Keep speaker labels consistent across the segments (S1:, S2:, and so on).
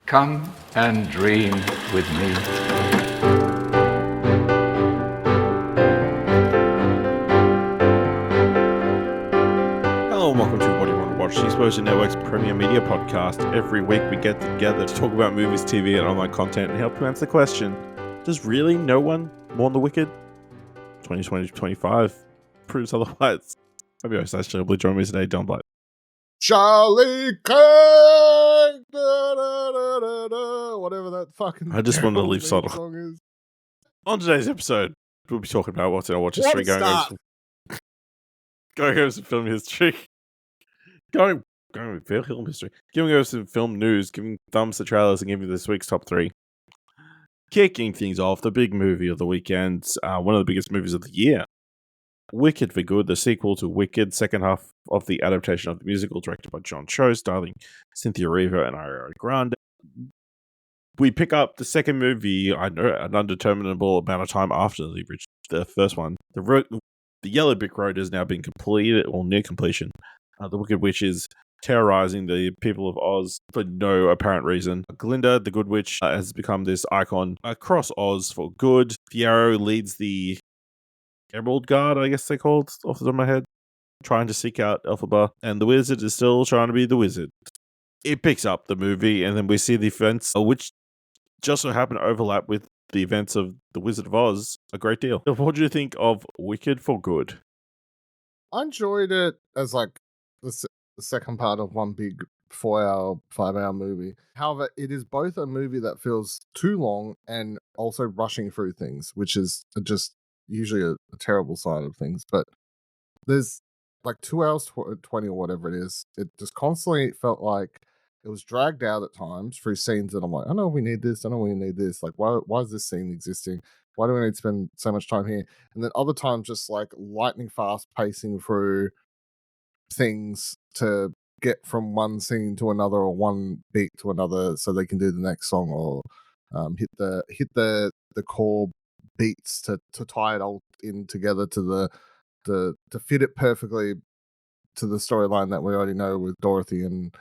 S1: Come and dream with me.
S2: Hello and welcome to What Do You Want to Watch, the Exposure Network's premier media podcast. Every week we get together to talk about movies, TV, and online content and help you answer the question, does really no one mourn the wicked? 2020-25 proves otherwise. I'm your host, Ashley. Join me today, Don Blight.
S3: Charlie King! Whatever that fucking
S2: I just wanted to leave
S3: terrible
S2: subtle.
S3: song is.
S2: On today's episode, we'll be talking about what's in our watch history, going over some film history, going with film history, giving over some film news, giving thumbs to trailers, and giving this week's top 3. Kicking things off, the big movie of the weekend, one of the biggest movies of the year, Wicked for Good, the sequel to Wicked, second half of the adaptation of the musical directed by John Cho, starring Cynthia Erivo and Ariana Grande. We pick up the second movie, I know, an undeterminable amount of time after the first one. The Yellow Brick Road has now been completed, or near completion. The Wicked Witch is terrorizing the people of Oz for no apparent reason. Glinda, the Good Witch, has become this icon across Oz for good. Fiyero leads the Emerald Guard, I guess they're called, off the top of my head, trying to seek out Elphaba, and the Wizard is still trying to be the Wizard. It picks up the movie, and then we see the events, which just so happen to overlap with the events of The Wizard of Oz a great deal. What do you think of Wicked for Good?
S3: I enjoyed it as like the second part of one big 4-hour, 5-hour movie. However, it is both a movie that feels too long and also rushing through things, which is just usually a terrible side of things. But there's like 2 hours 20 or whatever it is. It just constantly felt like it was dragged out at times through scenes that I'm like, I know we need this, I know we need this. Like, why is this scene existing? Why do we need to spend so much time here? And then other times just like lightning fast pacing through things to get from one scene to another or one beat to another so they can do the next song or hit the core beats to tie it all in together to to fit it perfectly to the storyline that we already know with Dorothy and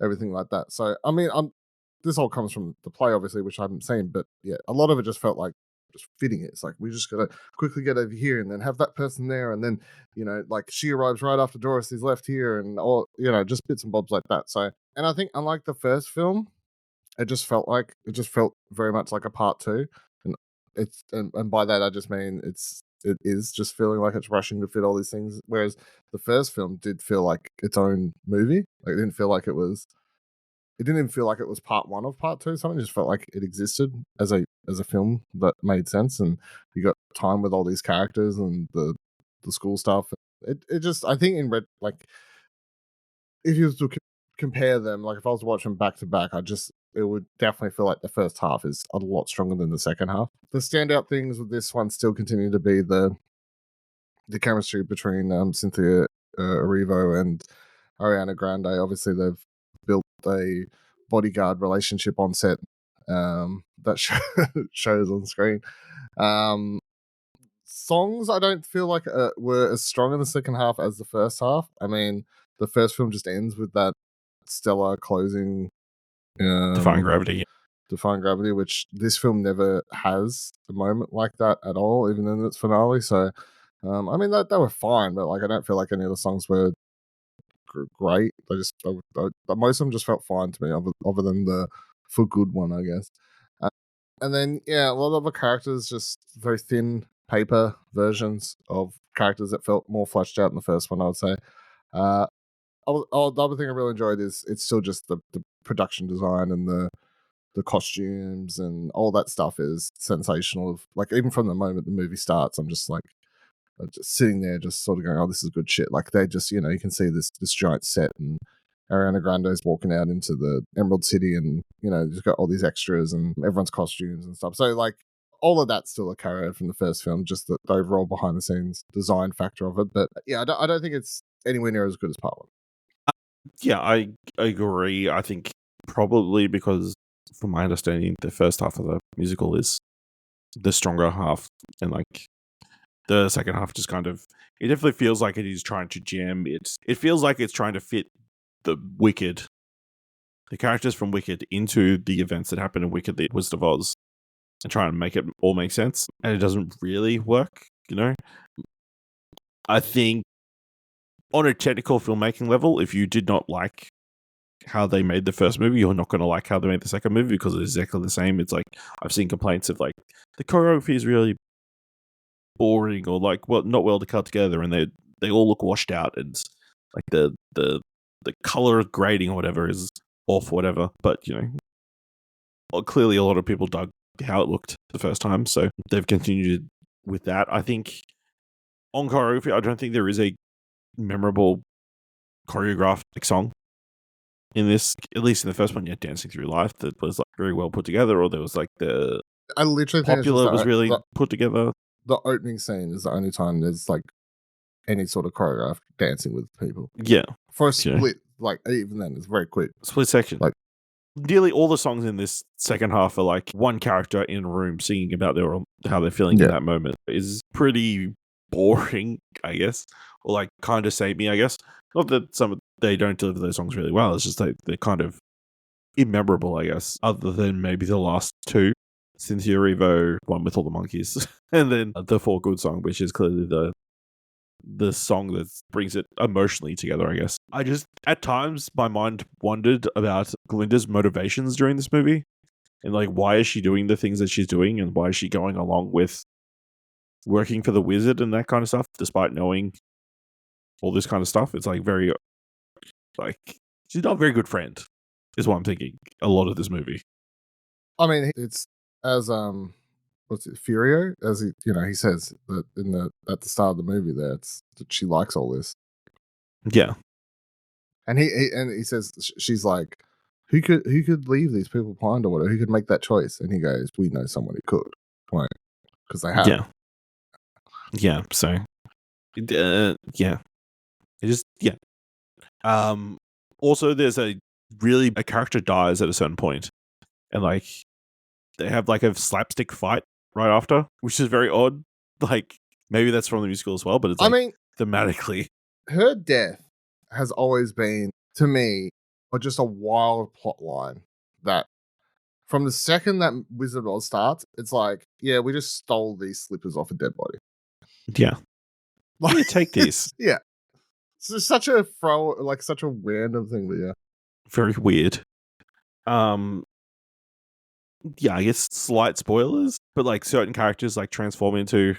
S3: everything like that. So I mean, this all comes from the play, obviously, which I haven't seen, but yeah, a lot of it just felt like just fitting it. It's like we just gotta quickly get over here and then have that person there, and then like she arrives right after Dorothy's left here, and all just bits and bobs like that. So, and I think unlike the first film, it just felt very much like a part 2, and and by that I just mean it is just feeling like it's rushing to fit all these things, whereas the first film did feel like its own movie. Like it didn't feel like it was. It didn't even feel like it was part 1 of part 2. Something just felt like it existed as a film that made sense, and you got time with all these characters and the school stuff. It just, I think, like if you was to compare them, like if I was to watch them back to back, it would definitely feel like the first half is a lot stronger than the second half. The standout things with this one still continue to be the chemistry between Cynthia Erivo and Ariana Grande. Obviously, they've built a bodyguard relationship on set that shows on screen. Songs I don't feel like were as strong in the second half as the first half. I mean, the first film just ends with that stellar closing
S2: Defying Gravity.
S3: Which this film never has a moment like that at all, even in its finale. So I mean, they were fine, but like I don't feel like any of the songs were great. Most of them just felt fine to me, other than the For Good one, I guess. And then a lot of the characters just very thin paper versions of characters that felt more fleshed out in the first one, I would say. The other thing I really enjoyed is it's still just the production design and the costumes and all that stuff is sensational. Like even from the moment the movie starts, I'm just like just sitting there, just sort of going, "Oh, this is good shit." Like they just, you can see this giant set, and Ariana Grande's walking out into the Emerald City, and just got all these extras and everyone's costumes and stuff. So like all of that's still a carryover from the first film, just the overall behind the scenes design factor of it. But yeah, I don't think it's anywhere near as good as part 1.
S2: Yeah, I agree. I think probably because, from my understanding, the first half of the musical is the stronger half, and like the second half just kind of, it definitely feels like it is trying to jam. It feels like it's trying to fit the Wicked the characters from Wicked into the events that happen in Wicked, the Wizard of Oz, and try and make it all make sense. And it doesn't really work, you know? I think on a technical filmmaking level, if you did not like how they made the first movie, you're not going to like how they made the second movie because it's exactly the same. It's like, I've seen complaints of like, the choreography is really boring or like, well, not well cut together, and they all look washed out, and like the color grading or whatever is off, whatever. But you know, well, clearly a lot of people dug how it looked the first time, so they've continued with that. I think on choreography, I don't think there is a memorable choreographed song in this, at least in the first one. You had Dancing Through Life that was like very well put together, or there was like the
S3: I literally think
S2: Popular was really
S3: the
S2: put together.
S3: opening scene is the only time there's like any sort of choreographed dancing with people.
S2: Yeah,
S3: For a split, like even then, it's very quick.
S2: split section.
S3: Like-
S2: nearly all the songs in this second half are like one character in a room singing about how they're feeling in that moment. Is pretty boring, I guess, or like kind of samey, I guess. Not that they don't deliver those songs really well. It's just they're kind of immemorable, I guess, other than maybe the last two. Cynthia Erivo, one with all the monkeys, and then the For Good song, which is clearly the song that brings it emotionally together, I guess. I just, at times, my mind wondered about Glinda's motivations during this movie. And like, why is she doing the things that she's doing? And why is she going along with working for the wizard and that kind of stuff, despite knowing all this kind of stuff? It's like very, like, she's not a very good friend, is what I'm thinking a lot of this movie.
S3: I mean, it's as what's it, Furio, as he says that at the start of the movie there, it's that she likes all this.
S2: Yeah.
S3: And he says she's like, who could leave these people behind or whatever? Who could make that choice? And he goes, we know someone who could, right? Because they have.
S2: Yeah. Yeah. So, yeah. It just, yeah. Also, there's a character dies at a certain point, and like they have like a slapstick fight right after, which is very odd. Like maybe that's from the musical as well, but it's like, I mean, thematically,
S3: her death has always been to me just a wild plot line that from the second that Wizard of Oz starts, it's like, yeah, we just stole these slippers off a dead body.
S2: Yeah. Like, you take these.
S3: Yeah. It's just such a such a random thing, but yeah.
S2: Very weird. Yeah, I guess slight spoilers, but like certain characters like transform into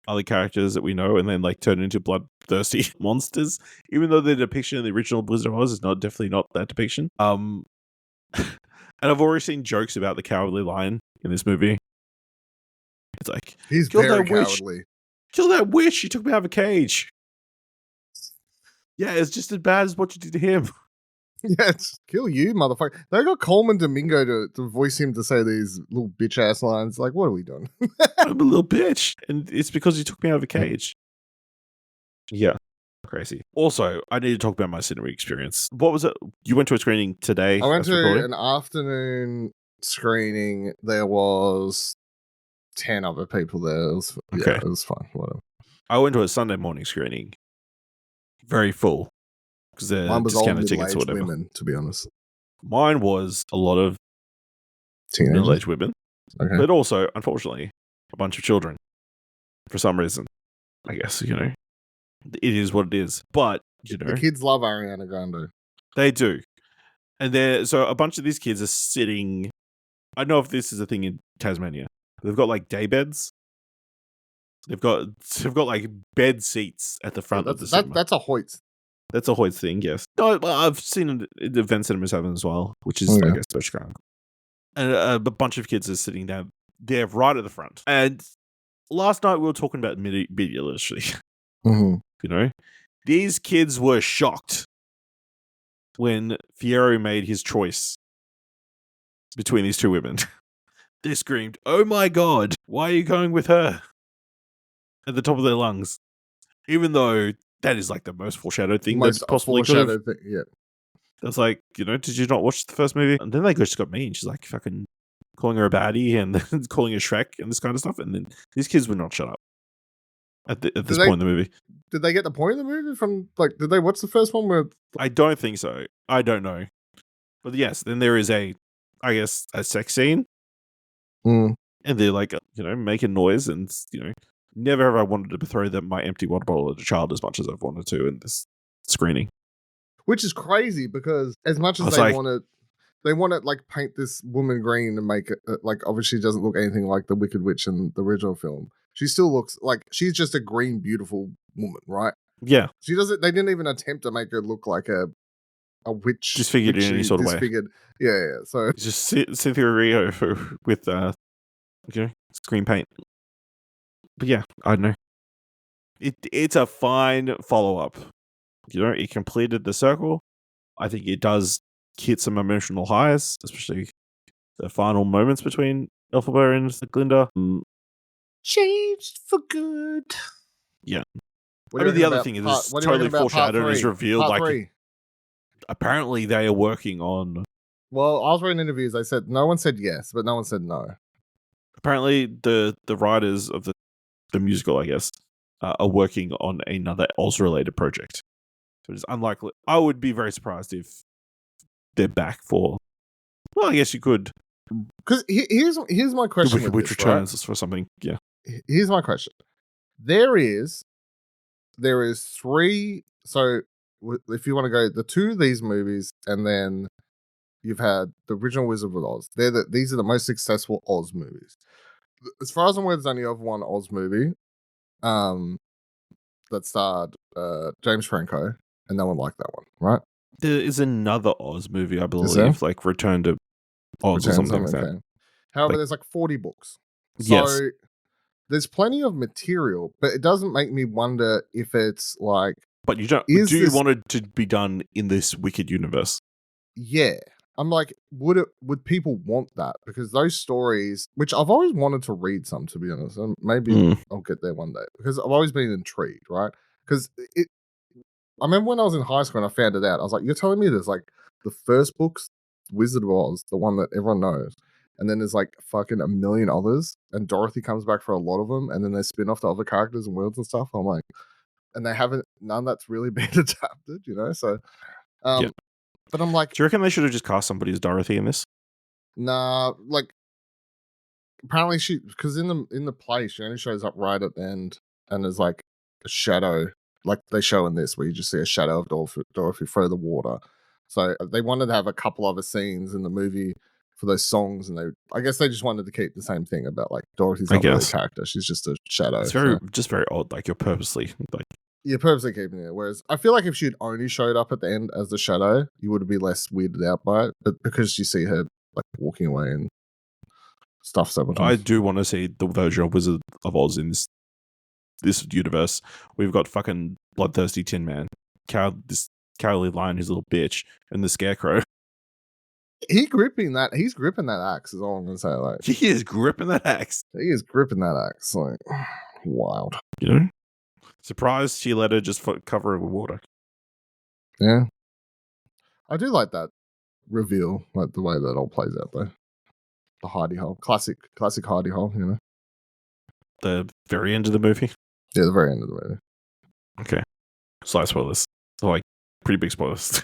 S2: other characters that we know and then like turn into bloodthirsty monsters, even though the depiction in the original Wizard of Oz is definitely not that depiction. And I've already seen jokes about the Cowardly Lion in this movie. It's like,
S3: he's very cowardly.
S2: Kill that witch! She took me out of a cage. Yeah, it's just as bad as what you did to him.
S3: Yeah, it's kill you, motherfucker. They got Coleman Domingo to voice him to say these little bitch ass lines. Like, what are we doing?
S2: I'm a little bitch, and it's because you took me out of a cage. Yeah, crazy. Also, I need to talk about my cinema experience. What was it? You went to a screening today?
S3: I went to an afternoon screening. There was 10 other people there. It was,
S2: okay.
S3: Yeah, it was fine. Whatever.
S2: I went to a Sunday morning screening. Very full. Because they're
S3: mine was all
S2: discounted tickets or
S3: middle-aged
S2: whatever.
S3: women, to be honest.
S2: Mine was a lot of
S3: teenagers,
S2: middle-aged women,
S3: okay,
S2: but also, unfortunately, a bunch of children. For some reason, I guess it is what it is. But
S3: the kids love Ariana Grande.
S2: They do, and so a bunch of these kids are sitting. I don't know if this is a thing in Tasmania. They've got like day beds. They've got like bed seats at the front of the cinema.
S3: That's a Hoyt.
S2: That's a Hoyt thing, yes. No, I've seen event cinemas have them as well, which is, I guess, special kind. And a bunch of kids are sitting down there right at the front. And last night we were talking about media literacy.
S3: Mm-hmm.
S2: These kids were shocked when Fierro made his choice between these two women. They screamed, "Oh my god, why are you going with her?" at the top of their lungs. Even though that is like the most foreshadowed thing that's possibly could have.
S3: Yeah.
S2: That's like, did you not watch the first movie? And then they just got mean. She's like fucking calling her a baddie and then calling her Shrek and this kind of stuff. And then these kids would not shut up at this point in the movie.
S3: Did they get the point of the movie from, like, did they watch the first one where...
S2: I don't think so. I don't know. But yes, then there is a sex scene,
S3: Mm.
S2: and they're like, making noise, and never have I wanted to throw them my empty water bottle at a child as much as I've wanted to in this screening.
S3: Which is crazy because as much
S2: I
S3: as
S2: was
S3: they
S2: like-
S3: want to like paint this woman green and make it like obviously doesn't look anything like the Wicked Witch in the original film. She still looks like she's just a green, beautiful woman, right?
S2: Yeah,
S3: She doesn't. They didn't even attempt to make her look like a witch,
S2: disfigured in any sort of way.
S3: disfigured. Yeah. So
S2: It's just Cynthia Rio with screen paint. But yeah, I don't know. It's a fine follow up. It completed the circle. I think it does hit some emotional highs, especially the final moments between Elphaba and Glinda.
S3: changed for good.
S2: Yeah.
S3: What
S2: I
S3: do you
S2: mean, the
S3: reckon
S2: other
S3: about
S2: thing is
S3: part-
S2: it's
S3: what do you reckon
S2: totally
S3: about part
S2: foreshadowed and is
S3: three?
S2: revealed.
S3: Part
S2: Like,
S3: three.
S2: apparently they are working on.
S3: Well, I was reading interviews. They said no one said yes, but no one said no.
S2: Apparently, the writers of the musical, I guess, are working on another Oz related project. So it's unlikely. I would be very surprised if they're back for. Well, I guess you could.
S3: Because here's my question with
S2: Which
S3: this, right?
S2: returns for something. Yeah.
S3: Here's my question. There is three. So if you want to go the two of these movies, and then you've had the original Wizard of Oz. These are the most successful Oz movies. As far as I'm aware, there's only ever one Oz movie, that starred James Franco, and no one liked that one, right?
S2: There is another Oz movie, I
S3: there?
S2: believe, like Return to Oz or something like that.
S3: Okay. However,
S2: Like-
S3: there's like 40 books.
S2: Yes.
S3: So there's plenty of material, but it doesn't make me wonder if it's like,
S2: But you don't.
S3: Is
S2: Do you
S3: this-
S2: want it to be done in this Wicked universe?
S3: yeah. I'm like, would people want that? Because those stories, which I've always wanted to read some, to be honest, and maybe
S2: Mm.
S3: I'll get there one day because I've always been intrigued, right? Because I remember when I was in high school and I found it out, I was like, you're telling me there's like the first book's Wizard of Oz, the one that everyone knows, and then there's like fucking a million others, and Dorothy comes back for a lot of them, and then they spin off to other characters and worlds and stuff. I'm like, and they haven't, none that's really been adapted, so,
S2: Yeah.
S3: but I'm like,
S2: Do you reckon they should have just cast somebody as Dorothy in this?
S3: nah, like apparently because in the play she only shows up right at the end, and there's like a shadow, like they show in this, where you just see a shadow of Dorothy through the water. So they wanted to have a couple other scenes in the movie for those songs, and I guess they just wanted to keep the same thing about like Dorothy's
S2: I
S3: not really a
S2: guess.
S3: character; she's just a shadow.
S2: It's
S3: so
S2: just very odd. Like you're purposely like.
S3: you're purposely keeping it. Whereas I feel like if she'd only showed up at the end as the shadow, you would be less weirded out by it. But because you see her like walking away and stuff several
S2: I
S3: times.
S2: do want to see the version of Wizard of Oz in this universe. We've got fucking bloodthirsty Tin Man, this cowardly lion, his little bitch, and the Scarecrow.
S3: He's gripping that axe is all I'm gonna say. Like
S2: He is gripping that axe.
S3: he is gripping that axe. Like wild.
S2: Surprised she let her just cover it with water.
S3: Yeah. I do like that reveal, like the way that all plays out though. The hidey hole. Classic hidey hole,
S2: The very end of the movie.
S3: Yeah, the very end of the movie.
S2: Okay. Slight spoilers. So like pretty big spoilers.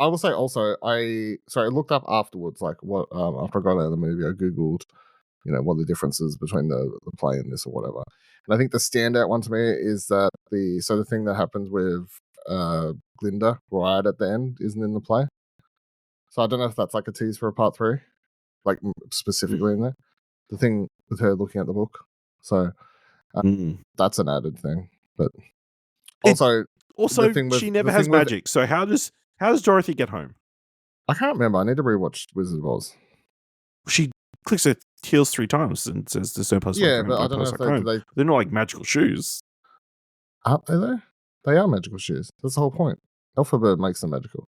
S3: I will say also, I looked up afterwards, like what after I got out of the movie, I googled, what the differences between the play and this or whatever. And I think the standout one to me is that the thing that happens with Glinda right at the end isn't in the play. So I don't know if that's like a tease for a part 3, like specifically in there. The thing with her looking at the book. So that's an added thing. But also the thing with-
S2: she never
S3: the
S2: has
S3: thing with-
S2: magic. So how does Dorothy get home?
S3: I can't remember. I need to rewatch Wizard of Oz.
S2: She clicks her heels 3 times and says there's no place like
S3: Yeah,
S2: home,
S3: but
S2: no
S3: I don't know
S2: place
S3: if
S2: like home.
S3: they
S2: They're not like magical shoes.
S3: aren't they though? They are magical shoes. That's the whole point. Elphaba makes them magical.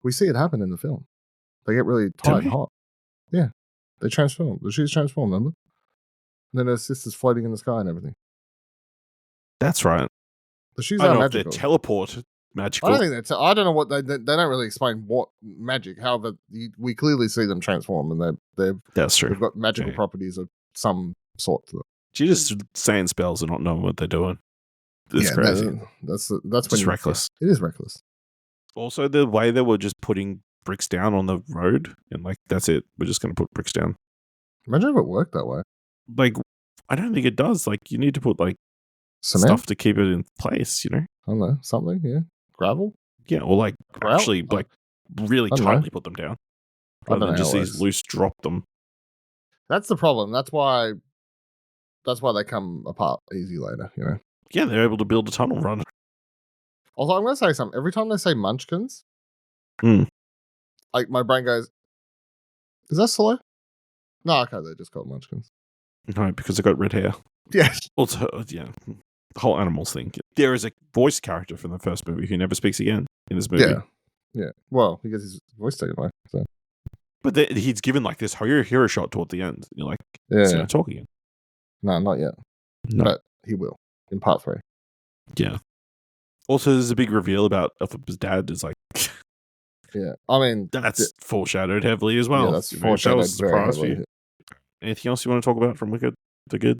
S3: We see it happen in the film. They get really tight and
S2: we?
S3: hot. Yeah. They transform. The shoes transform, remember? And then her sister's floating in the sky and everything.
S2: That's right.
S3: The shoes
S2: I
S3: are
S2: don't know if
S3: magical.
S2: they're teleport magical.
S3: I don't think I don't know what they don't really explain what magic. However, we clearly see them transform, and
S2: That's true.
S3: they've got magical
S2: Yeah.
S3: properties of some sort to them.
S2: She's just saying spells and not knowing what they're doing. It's crazy.
S3: That's when
S2: Just reckless.
S3: It is reckless.
S2: Also, the way they were just putting bricks down on the road and like, that's it. We're just going to put bricks down.
S3: Imagine if it worked that way.
S2: Like, I don't think it does. Like, you need to put like
S3: Cement?
S2: stuff to keep it in place, you know?
S3: I don't know. Something, yeah. Gravel?
S2: Yeah, or like
S3: Grout?
S2: actually like really
S3: I don't know.
S2: tightly put them down.
S3: I don't
S2: Rather than
S3: know
S2: just
S3: how it
S2: these
S3: works.
S2: loose drop them.
S3: That's the problem. That's why they come apart easy later, you know.
S2: Yeah, they're able to build a tunnel run.
S3: Also, I'm going to say something. Every time they say munchkins,
S2: Hmm.
S3: like my brain goes, is that slow? No, okay, they just called munchkins.
S2: No, because they got red hair.
S3: Yeah.
S2: Also, yeah, the whole animals thing. There is a voice character from the first movie who never speaks again in this movie.
S3: Yeah. Yeah. Well, because his voice taken away. So.
S2: But he's given like this hero shot toward the end. You're like,
S3: Yeah.
S2: he's going to talk again.
S3: No, not yet.
S2: No.
S3: But he will in part 3.
S2: Yeah. Also, there's a big reveal about Elphba's dad. Is like,
S3: Yeah. I mean,
S2: that's foreshadowed heavily as well.
S3: yeah, that's
S2: You know,
S3: foreshadowed
S2: that was a
S3: very
S2: surprise for
S3: heavily.
S2: you. Anything else you want to talk about from Wicked? The Good?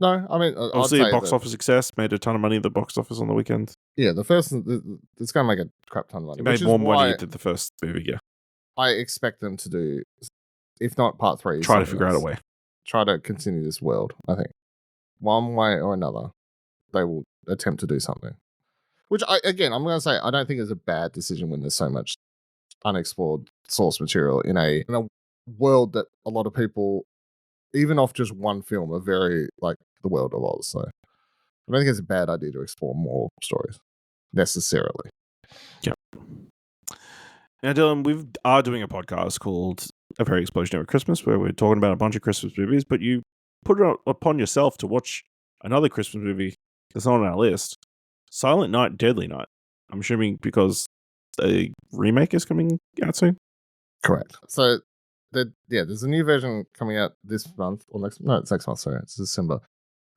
S3: No, I mean,
S2: Obviously,
S3: I'd
S2: a
S3: say
S2: box
S3: that,
S2: office success. Made a ton of money at the box office on the weekend.
S3: yeah, the first, it's going to make a crap ton of money.
S2: It
S3: Which
S2: made
S3: is
S2: more money
S3: why
S2: than the first movie, yeah.
S3: I expect them to do, if not part 3,
S2: Try to
S3: something
S2: figure out a
S3: else.
S2: way.
S3: Try to continue this world, I think. One way or another, they will attempt to do something. Which, I'm going to say, I don't think is a bad decision when there's so much unexplored source material in a world that a lot of people, even off just one film, are very like the world of Oz. So I don't think it's a bad idea to explore more stories necessarily.
S2: Yeah. Now, Dylan, we are doing a podcast called A Very Explosionary Christmas, where we're talking about a bunch of Christmas movies, but you put it upon yourself to watch another Christmas movie that's not on our list, Silent Night, Deadly Night. I'm assuming because a remake is coming out soon.
S3: Correct. So, there's a new version coming out this month or next. No, it's next month. Sorry, it's December.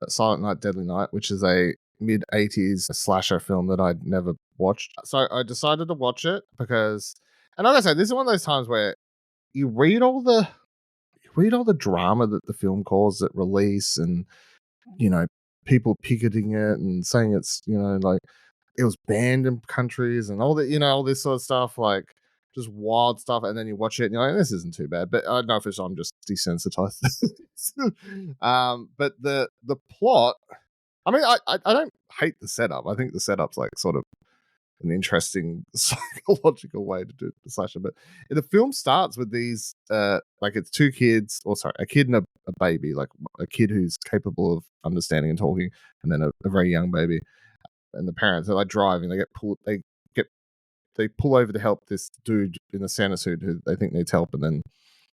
S3: Silent Night, Deadly Night, which is a mid-80s slasher film that I'd never watched. So I decided to watch it because, and like I said, this is one of those times where you read all the drama that the film caused at release, and you know, people picketing it and saying it's, you know, like it was banned in countries and all that, you know, all this sort of stuff, like just wild stuff. And then you watch it and you're like, this isn't too bad. But I don't know if I'm just desensitized. But the plot, I mean, I don't hate the setup. I think the setup's like sort of an interesting psychological way to do the slasher. But the film starts with these, like it's two kids, or sorry, a kid and a baby, like a kid who's capable of understanding and talking, and then a very young baby. And the parents are like driving. They pull over to help this dude in a Santa suit who they think needs help, and then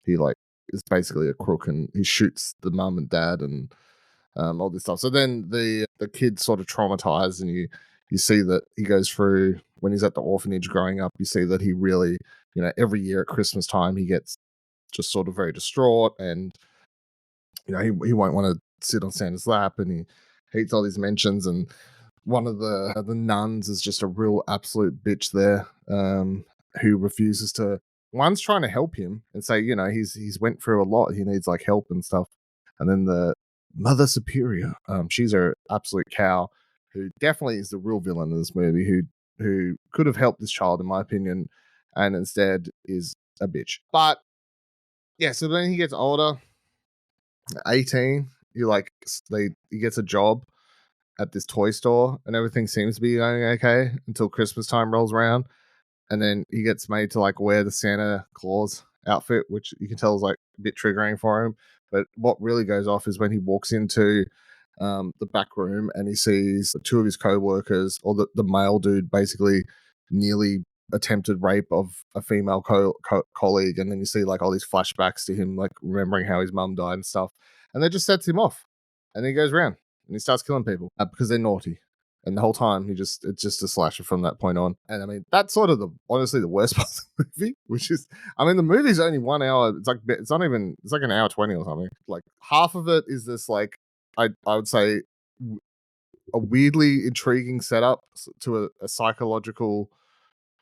S3: he like is basically a crook, and he shoots the mum and dad and all this stuff. So then the kid's sort of traumatized, and you see that he goes through when he's at the orphanage growing up. You see that he really, you know, every year at Christmas time he gets just sort of very distraught, and you know he won't want to sit on Santa's lap, and he hates all these mentions. And one of the nuns is just a real absolute bitch there, who refuses to. One's trying to help him and say, you know, he's went through a lot. He needs like help and stuff. And then the Mother Superior, she's an absolute cow, who definitely is the real villain in this movie, who could have helped this child, in my opinion, and instead is a bitch. But yeah, so then he gets older, 18. He gets a job at this toy store, and everything seems to be going okay until Christmas time rolls around, and then he gets made to like wear the Santa Claus outfit, which you can tell is like a bit triggering for him. But what really goes off is when he walks into the back room and he sees two of his co-workers, or the male dude basically nearly attempted rape of a female colleague, and then you see like all these flashbacks to him like remembering how his mum died and stuff, and that just sets him off, and then he goes around and he starts killing people because they're naughty. And the whole time it's just a slasher from that point on. And I mean, that's sort of honestly the worst part of the movie, which is, I mean, the movie's only 1 hour. It's like an hour 20 or something. Like half of it is this, like, I would say a weirdly intriguing setup to a psychological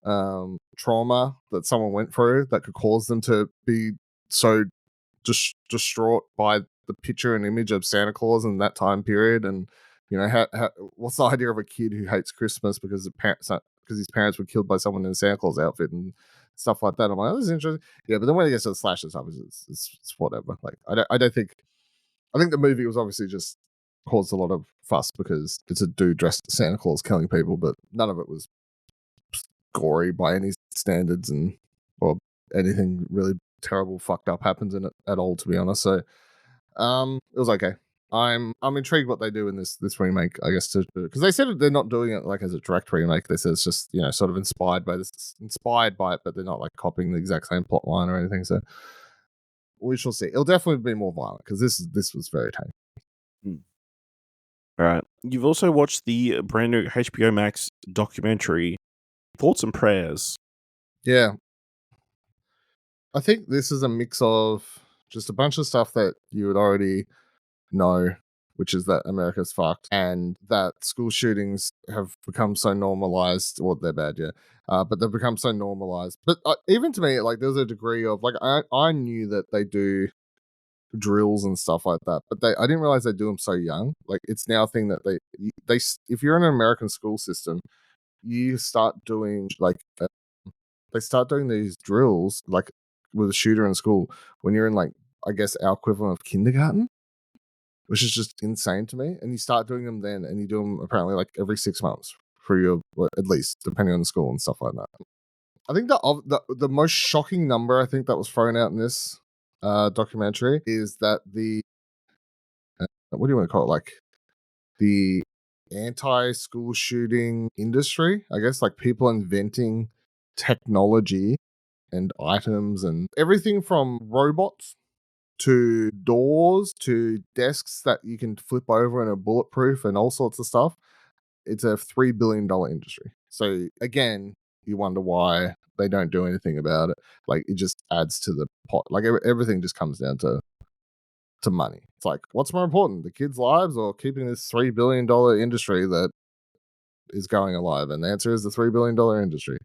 S3: trauma that someone went through that could cause them to be so distraught by the picture and image of Santa Claus in that time period. And you know, how what's the idea of a kid who hates Christmas because because his parents were killed by someone in a Santa Claus outfit and stuff like that. I'm like, oh, this is interesting. Yeah, but then when it gets to the slasher stuff, it's whatever. Like, I don't think. I think the movie was obviously just caused a lot of fuss because it's a dude dressed as Santa Claus killing people, but none of it was gory by any standards, and or anything really terrible fucked up happens in it at all, to be honest. So it was okay. I'm intrigued what they do in this remake, I guess, because they said they're not doing it like as a direct remake. They said it's just, you know, sort of inspired by it, but they're not like copying the exact same plot line or anything. So we shall see. It'll definitely be more violent because this was very tame.
S2: All right. You've also watched the brand new HBO Max documentary, Thoughts and Prayers.
S3: Yeah. I think this is a mix of just a bunch of stuff that you would already know, which is that America's fucked and that school shootings have become so normalized. Well, they're bad, yeah. But they've become so normalized. But even to me, like, there's a degree of, like, I knew that they do drills and stuff like that, but I didn't realize they do them so young. Like, it's now a thing that they if you're in an American school system, you start doing, like, they start doing these drills, like, with a shooter in school when you're in, like, I guess our equivalent of kindergarten, which is just insane to me. And you start doing them then, and you do them apparently like every 6 months for your, well, at least depending on the school and stuff like that. I think the most shocking number I think that was thrown out in this documentary is that the what do you want to call it? Like the anti-school shooting industry, I guess, like people inventing technology and items and everything from robots to doors to desks that you can flip over and are bulletproof and all sorts of stuff. It's a $3 billion industry. So again, you wonder why they don't do anything about it. Like, it just adds to the pot. Like, everything just comes down to money. It's like, what's more important, the kids' lives or keeping this $3 billion industry that is going alive? And the answer is the $3 billion industry.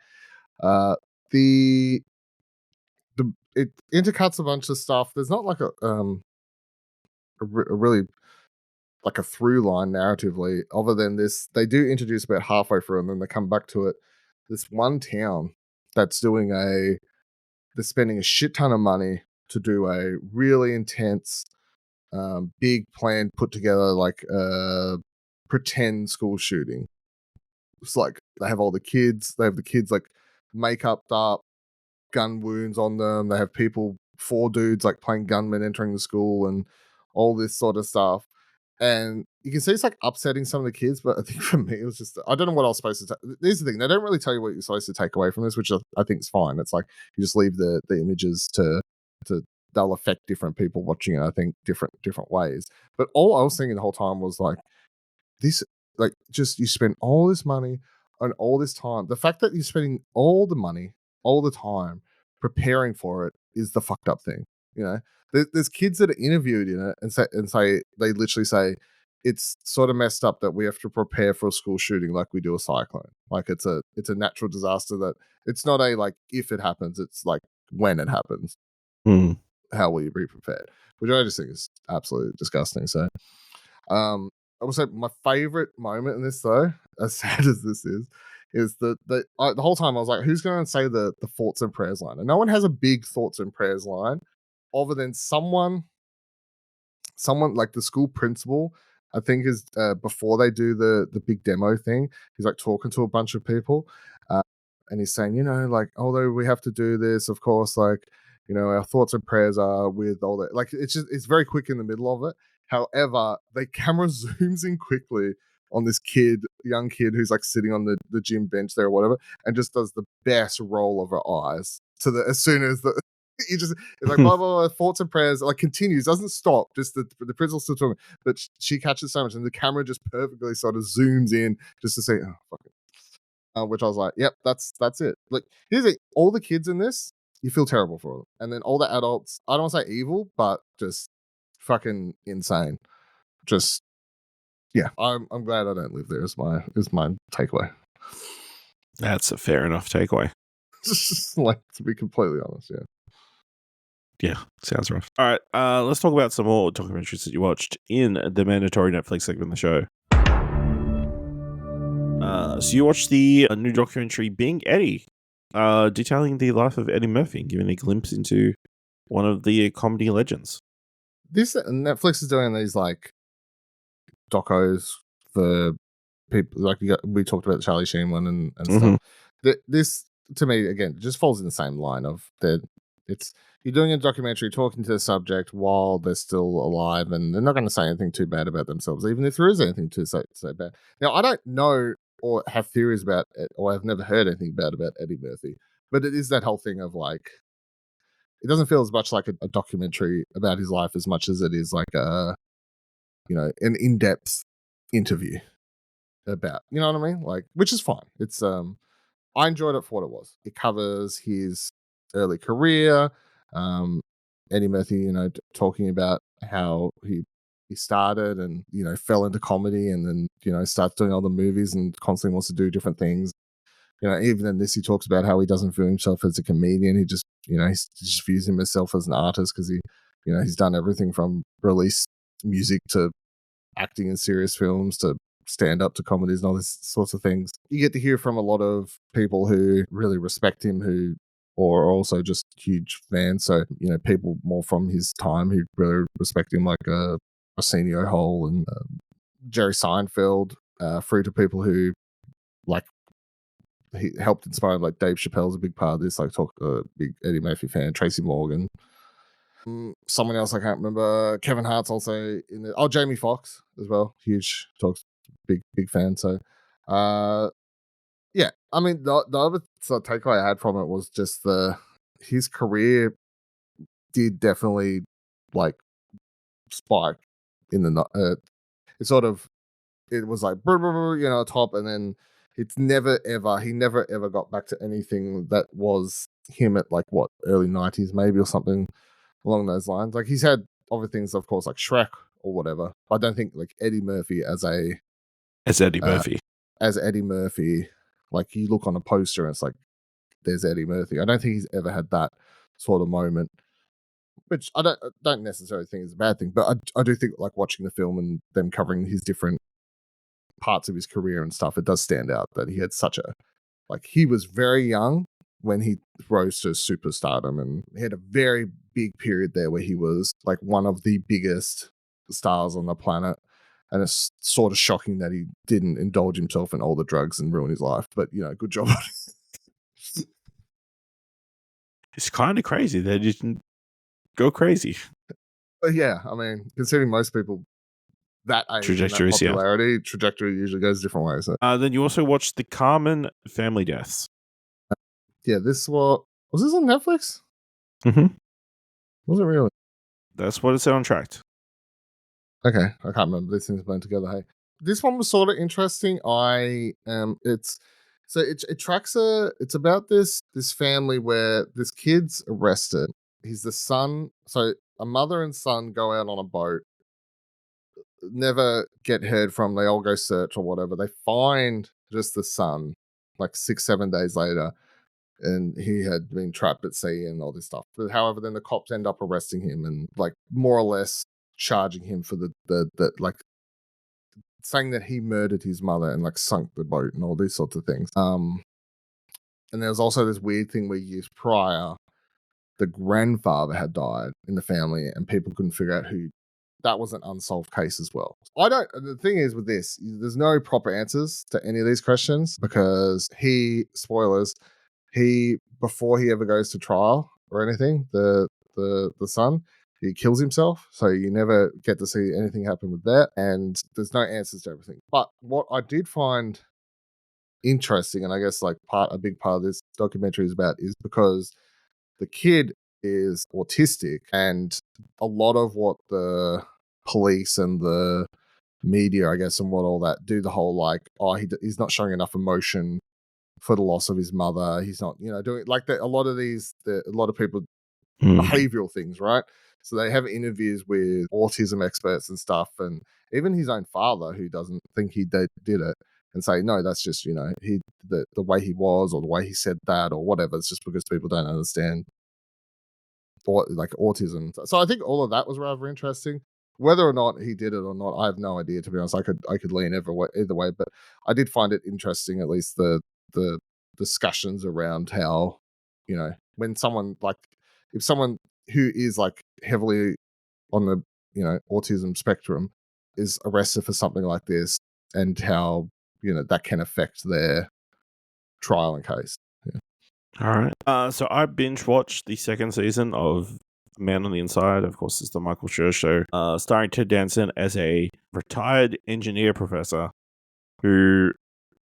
S3: It intercuts a bunch of stuff. There's not like a really like a through line narratively, other than this. They do introduce about halfway through, and then they come back to it. This one town that's doing they're spending a shit ton of money to do a really intense, big plan put together, like pretend school shooting. It's like they have all the kids. They have the kids like makeup up, gun wounds on them. They have people, 4 dudes like playing gunmen entering the school and all this sort of stuff. And you can see it's like upsetting some of the kids, but I think for me it was just, I don't know what I was supposed to take. Here's the thing, they don't really tell you what you're supposed to take away from this, which I think is fine. It's like you just leave the images to they'll affect different people watching it, I think, different ways. But all I was thinking the whole time was like, this, like, just you spend all this money and all this time. The fact that you're spending all the money, all the time preparing for it is the fucked up thing. You know, there's kids that are interviewed in it and say they literally say it's sort of messed up that we have to prepare for a school shooting like we do a cyclone. Like, it's a natural disaster that it's not a like if it happens, it's like when it happens. How will you be prepared? Which I just think is absolutely disgusting. So, I will say my favorite moment in this, though, as sad as this is the whole time I was like, who's going to say the thoughts and prayers line? And no one has a big thoughts and prayers line, other than someone like the school principal. I think is before they do the big demo thing, he's like talking to a bunch of people, and he's saying, you know, like, although we have to do this, of course, like, you know, our thoughts and prayers are with all that. Like, it's very quick in the middle of it. However, the camera zooms in quickly on this young kid who's like sitting on the gym bench there or whatever, and just does the best roll of her eyes as soon as it's like blah, blah, blah, thoughts and prayers, like, continues, doesn't stop, just the principal's still talking, but she catches so much, and the camera just perfectly sort of zooms in just to say, oh, fuck it. Which I was like, yep, that's it. Like, here's it, all the kids in this, you feel terrible for them, and then all the adults, I don't want to say evil, but just fucking insane. Just, yeah, I'm glad I don't live there. Is my takeaway.
S2: That's a fair enough takeaway.
S3: Just like, to be completely honest, yeah.
S2: Yeah, sounds rough. All right, let's talk about some more documentaries that you watched in the mandatory Netflix segment of the show. So you watched the new documentary Being Eddie, detailing the life of Eddie Murphy and giving a glimpse into one of the comedy legends.
S3: This Netflix is doing these like docos for people like we talked about the Charlie Sheen one and stuff. This to me again just falls in the same line of it's you're doing a documentary talking to the subject while they're still alive and they're not going to say anything too bad about themselves, even if there is anything to say bad. Now I don't know or have theories about it, or I've never heard anything bad about Eddie Murphy, but it is that whole thing of like it doesn't feel as much like a documentary about his life as much as it is like a an in-depth interview about, you know what I mean? Like, which is fine. It's I enjoyed it for what it was. It covers his early career, Eddie Murphy, talking about how he started and fell into comedy and then starts doing all the movies and constantly wants to do different things. Even in this, he talks about how he doesn't view himself as a comedian. He just he just views himself as an artist because he's done everything from release music to acting in serious films to stand up to comedies and all these sorts of things. You get to hear from a lot of people who really respect him, who or also just huge fans. So, people more from his time who really respect him, like Arsenio Hall and Jerry Seinfeld, through to people who like he helped inspire him, like Dave Chappelle's a big part of this, like big Eddie Murphy fan, Tracy Morgan. Someone else I can't remember. Kevin Hart's also in it. Oh, Jamie Foxx as well. Huge talks, big fan. So, yeah. I mean, the other sort of takeaway I had from it was just his career did definitely like spike in the it was like top, and then it's never ever he never ever got back to anything that was him at like what early 90s maybe or something along those lines. Like he's had other things, of course, like Shrek or whatever. I don't think like Eddie Murphy as
S2: Eddie Murphy.
S3: As Eddie Murphy, like you look on a poster and it's like there's Eddie Murphy. I don't think he's ever had that sort of moment, which I don't necessarily think is a bad thing. But I do think like watching the film and them covering his different parts of his career and stuff, it does stand out that he had such a he was very young when he rose to superstardom, and he had a very big period there where he was like one of the biggest stars on the planet. And it's sort of shocking that he didn't indulge himself in all the drugs and ruin his life. But, good job.
S2: It's kind of crazy that he didn't go crazy.
S3: But yeah, I mean, considering most people that age and that popularity, trajectory usually goes different ways. So.
S2: Then you also watched the Carman family deaths.
S3: Yeah, was this on Netflix?
S2: Mm-hmm.
S3: Was it really?
S2: That's what it said on Trakt.
S3: Okay, I can't remember. These things blend together. Hey, this one was sort of interesting. It's tracks it's about this family where this kid's arrested. He's the son. So a mother and son go out on a boat, never get heard from. They all go search or whatever. They find just the son like 6-7 days later, and he had been trapped at sea and all this stuff. But however, then the cops end up arresting him and like more or less charging him for the like saying that he murdered his mother and like sunk the boat and all these sorts of things. And there's also this weird thing where years prior, the grandfather had died in the family and people couldn't figure out who. That was an unsolved case as well. The thing is with this, there's no proper answers to any of these questions because spoilers, before he ever goes to trial or anything, the son, he kills himself, so you never get to see anything happen with that, and there's no answers to everything. But what I did find interesting, and I guess like a big part of this documentary is about, is because the kid is autistic, and a lot of what the police and the media, I guess, and what all that do, the whole like, he's not showing enough emotion for the loss of his mother. He's not, doing like that. A lot of people behavioral things, right? So they have interviews with autism experts and stuff, and even his own father, who doesn't think he did it, and say, no, that's just the way he was or the way he said that or whatever. It's just because people don't understand or like autism. So I think all of that was rather interesting. Whether or not he did it or not, I have no idea. To be honest, I could lean either way, but I did find it interesting, at least the discussions around how, when someone like, if someone who is like heavily on the autism spectrum is arrested for something like this, and how that can affect their trial and case. Yeah.
S2: All right. So I binge watched the second season of Man on the Inside. Of course, it's the Michael Schur show, starring Ted Danson as a retired engineer professor who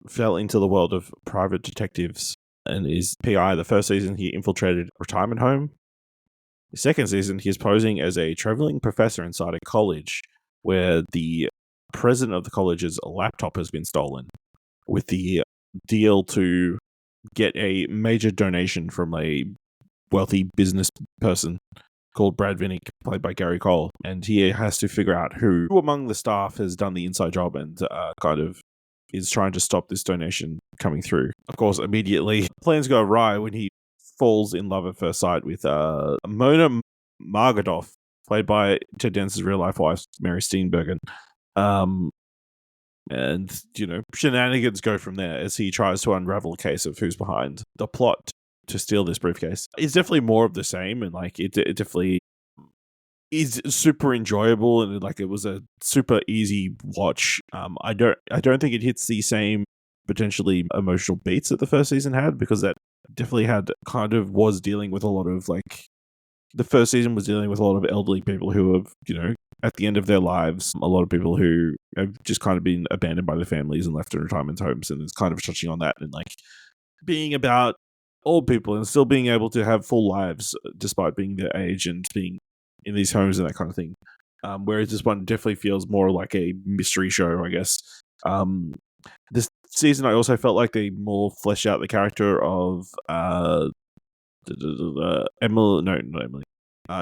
S2: fell into the world of private detectives and is PI. The first season, he infiltrated a retirement home. The second season, he is posing as a traveling professor inside a college where the president of the college's laptop has been stolen, with the deal to get a major donation from a wealthy business person called Brad Vinnick, played by Gary Cole. And he has to figure out who among the staff has done the inside job and kind of is trying to stop this donation coming through. Of course, immediately plans go awry when he falls in love at first sight with Mona Margadoff, played by Ted Danson's real life wife, Mary Steenburgen. And, shenanigans go from there as he tries to unravel a case of who's behind the plot to steal this briefcase. It's definitely more of the same, and like it definitely is super enjoyable, and like it was a super easy watch. I don't think it hits the same potentially emotional beats that the first season had, because that definitely was dealing with a lot of like, the first season was dealing with a lot of elderly people who have, at the end of their lives, a lot of people who have just kind of been abandoned by their families and left in retirement homes, and it's kind of touching on that and like being about old people and still being able to have full lives despite being their age and being in these homes and that kind of thing. Whereas this one definitely feels more like a mystery show, I guess. This season, I also felt like they more fleshed out the character of Emily, no, not Emily,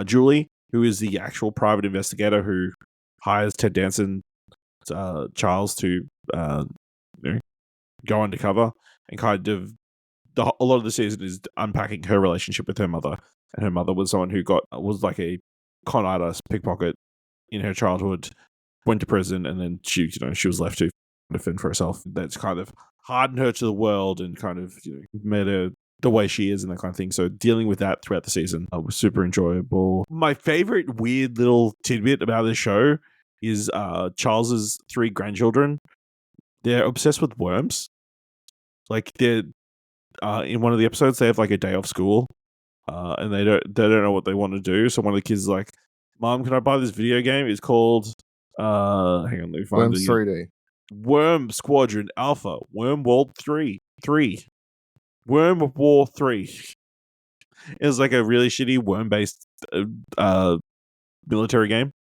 S2: Julie, who is the actual private investigator who hires Ted Danson, Charles, to go undercover, and kind of a lot of the season is unpacking her relationship with her mother. And her mother was someone who was like a con artist, pickpocket in her childhood, went to prison, and then she was left to defend for herself. That's kind of hardened her to the world and kind of made her the way she is and that kind of thing. So dealing with that throughout the season was super enjoyable. My favorite weird little tidbit about this show is Charles's 3 grandchildren. They're obsessed with worms. Like they're in one of the episodes, they have like a day off school, and they don't know what they want to do. So one of the kids is like, "Mom, can I buy this video game? It's called hang on, let me find
S3: Worms 3D.
S2: Worm Squadron Alpha, Worm World 3. Worm War 3. It was like a really shitty worm-based military game.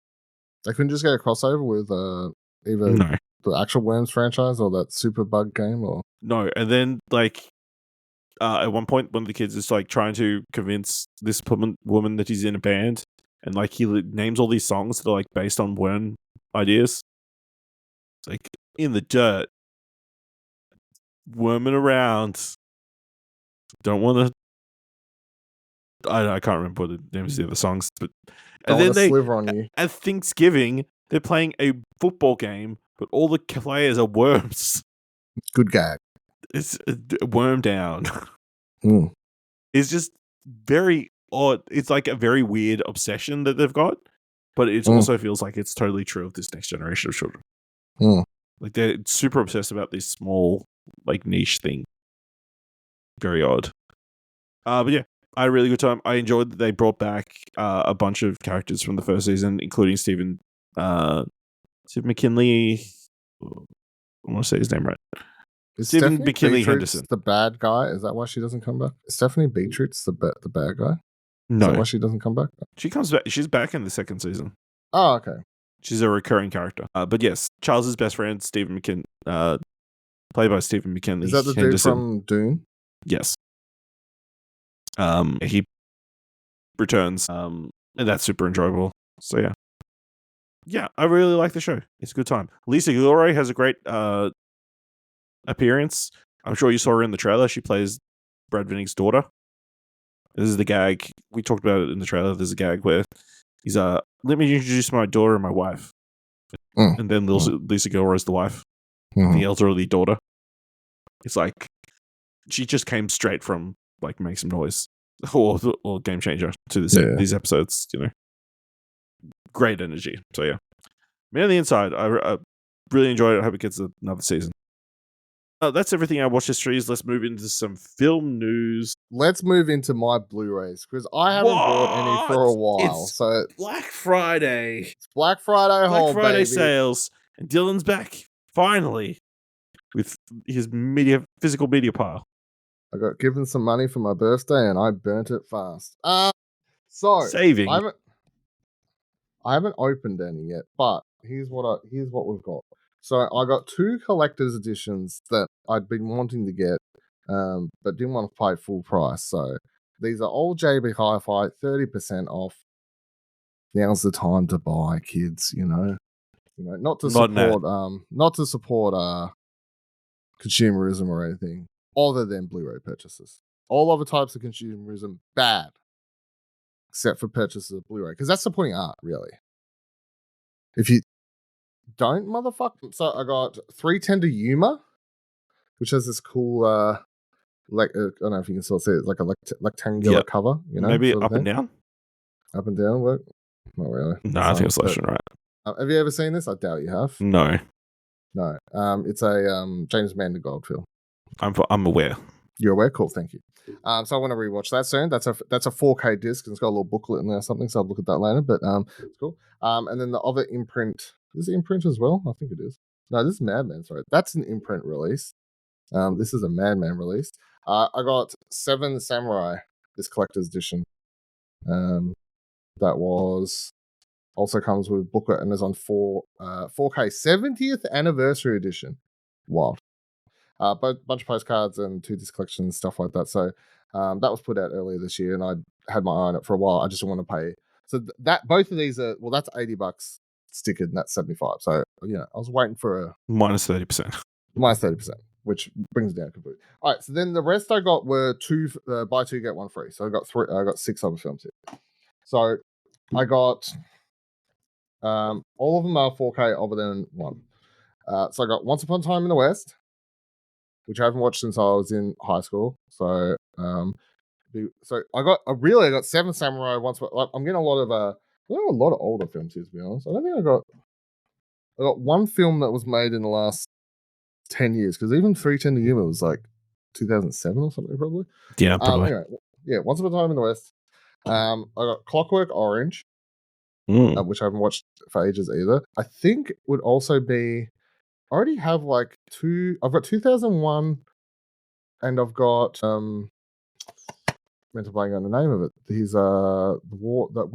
S3: They couldn't just get a crossover with either
S2: No.
S3: the actual Worms franchise or that Super Bug game, or
S2: No, and then like at one point, one of the kids is like trying to convince this woman that he's in a band, and like he names all these songs that are like based on worm ideas. It's like in the dirt, worming around. Don't want to. I can't remember what the names of the other songs, but
S3: don't want to sliver on you.
S2: At Thanksgiving, they're playing a football game, but all the players are worms.
S3: Good gag.
S2: It's worm down.
S3: Mm.
S2: It's just very odd. It's like a very weird obsession that they've got, but it also feels like it's totally true of this next generation of children. Like they're super obsessed about this small, like niche thing. Very odd. But yeah, I had a really good time. I enjoyed that they brought back a bunch of characters from the first season, including Stephen McKinley. I want to say his name right.
S3: Is
S2: Stephen
S3: Stephanie
S2: McKinley
S3: Beatrix
S2: Henderson,
S3: the bad guy? Is that why she doesn't come back? Is Stephanie Beatrix the bad guy?
S2: No,
S3: Is that why she doesn't come back?
S2: She comes back. She's back in the second season.
S3: Oh, okay.
S2: She's a recurring character. But yes, Charles's best friend, Stephen McKinley, played by Stephen McKinley.
S3: Is that the
S2: Henderson.
S3: dude from Dune?
S2: Yes. He returns, and that's super enjoyable. So yeah, I really like the show. It's a good time. Lisa Gilroy has a great appearance. I'm sure you saw her in the trailer. She plays Brad Vinnick's daughter. This is the gag we talked about it in the trailer. There's a gag where He's let me introduce my daughter and my wife.
S3: Mm.
S2: And then Lisa Gilroy's the wife,
S3: Mhm.
S2: the elderly daughter. It's like she just came straight from like Make Some Noise or Game Changer to these episodes, you know. Great energy. So yeah. Man on the Inside, I really enjoyed it. I hope it gets another season. That's everything I watch histories. Let's move into some film news.
S3: Let's move into my Blu-rays because I haven't bought any for a while.
S2: It's
S3: So
S2: Black Friday.
S3: it's Black Friday haul,
S2: Friday
S3: baby.
S2: sales. And Dylan's back, finally, with his physical media pile.
S3: I got given some money for my birthday and I burnt it fast. So
S2: Saving.
S3: I haven't opened any yet, but here's what we've got. So I got 2 collector's editions that I'd been wanting to get, but didn't want to pay full price. So these are all JB Hi-Fi, 30% off. Now's the time to buy, kids. You know, not to support consumerism or anything, other than Blu-ray purchases. All other types of consumerism bad, except for purchases of Blu-ray, because that's supporting art, really. If you don't, motherfucker. So I got 310 to Yuma, which has this cool, I don't know if you can still see it. It's like a rectangular cover, you know.
S2: Maybe
S3: sort of
S2: up and down.
S3: Up and down work? Not really.
S2: No, I think it's left and right.
S3: Have you ever seen this? I doubt you have.
S2: No.
S3: It's a James Mangold film.
S2: I'm aware.
S3: You're aware? Cool, thank you. So I want to rewatch that soon. That's a 4K disc and it's got a little booklet in there or something, so I'll look at that later. But it's cool. And then the other imprint. Is it imprint as well? I think it is. No, this is Madman, sorry. That's an imprint release. This is a Madman release. I got 7 Samurai, this collector's edition. That was also comes with booklet and is on 4K 70th anniversary edition. Wild. But bunch of postcards and 2 disc collections, stuff like that. So that was put out earlier this year, and I had my eye on it for a while. I just didn't want to pay. So that both of these are that's $80 stickered, and that's 75. So I was waiting for a
S2: minus 30%.
S3: Minus 30%, which brings it down completely. All right, so then the rest I got were 2 buy 2 get 1 free. So I got 6 other films here. So I got all of them are 4K other than one. So I got Once Upon a Time in the West, which I haven't watched since I was in high school. So I got 7 Samurai. I'm getting a lot of older films here, to be honest. I don't think I got one film that was made in the last 10 years, because even 310 to Yuma was like 2007 or something, probably.
S2: Yeah, probably.
S3: Anyway, Once Upon a Time in the West. I got Clockwork Orange, which I haven't watched for ages either. I think would also be. I already have like 2. I've got 2001, and I've got mental blank on the name of it. He's one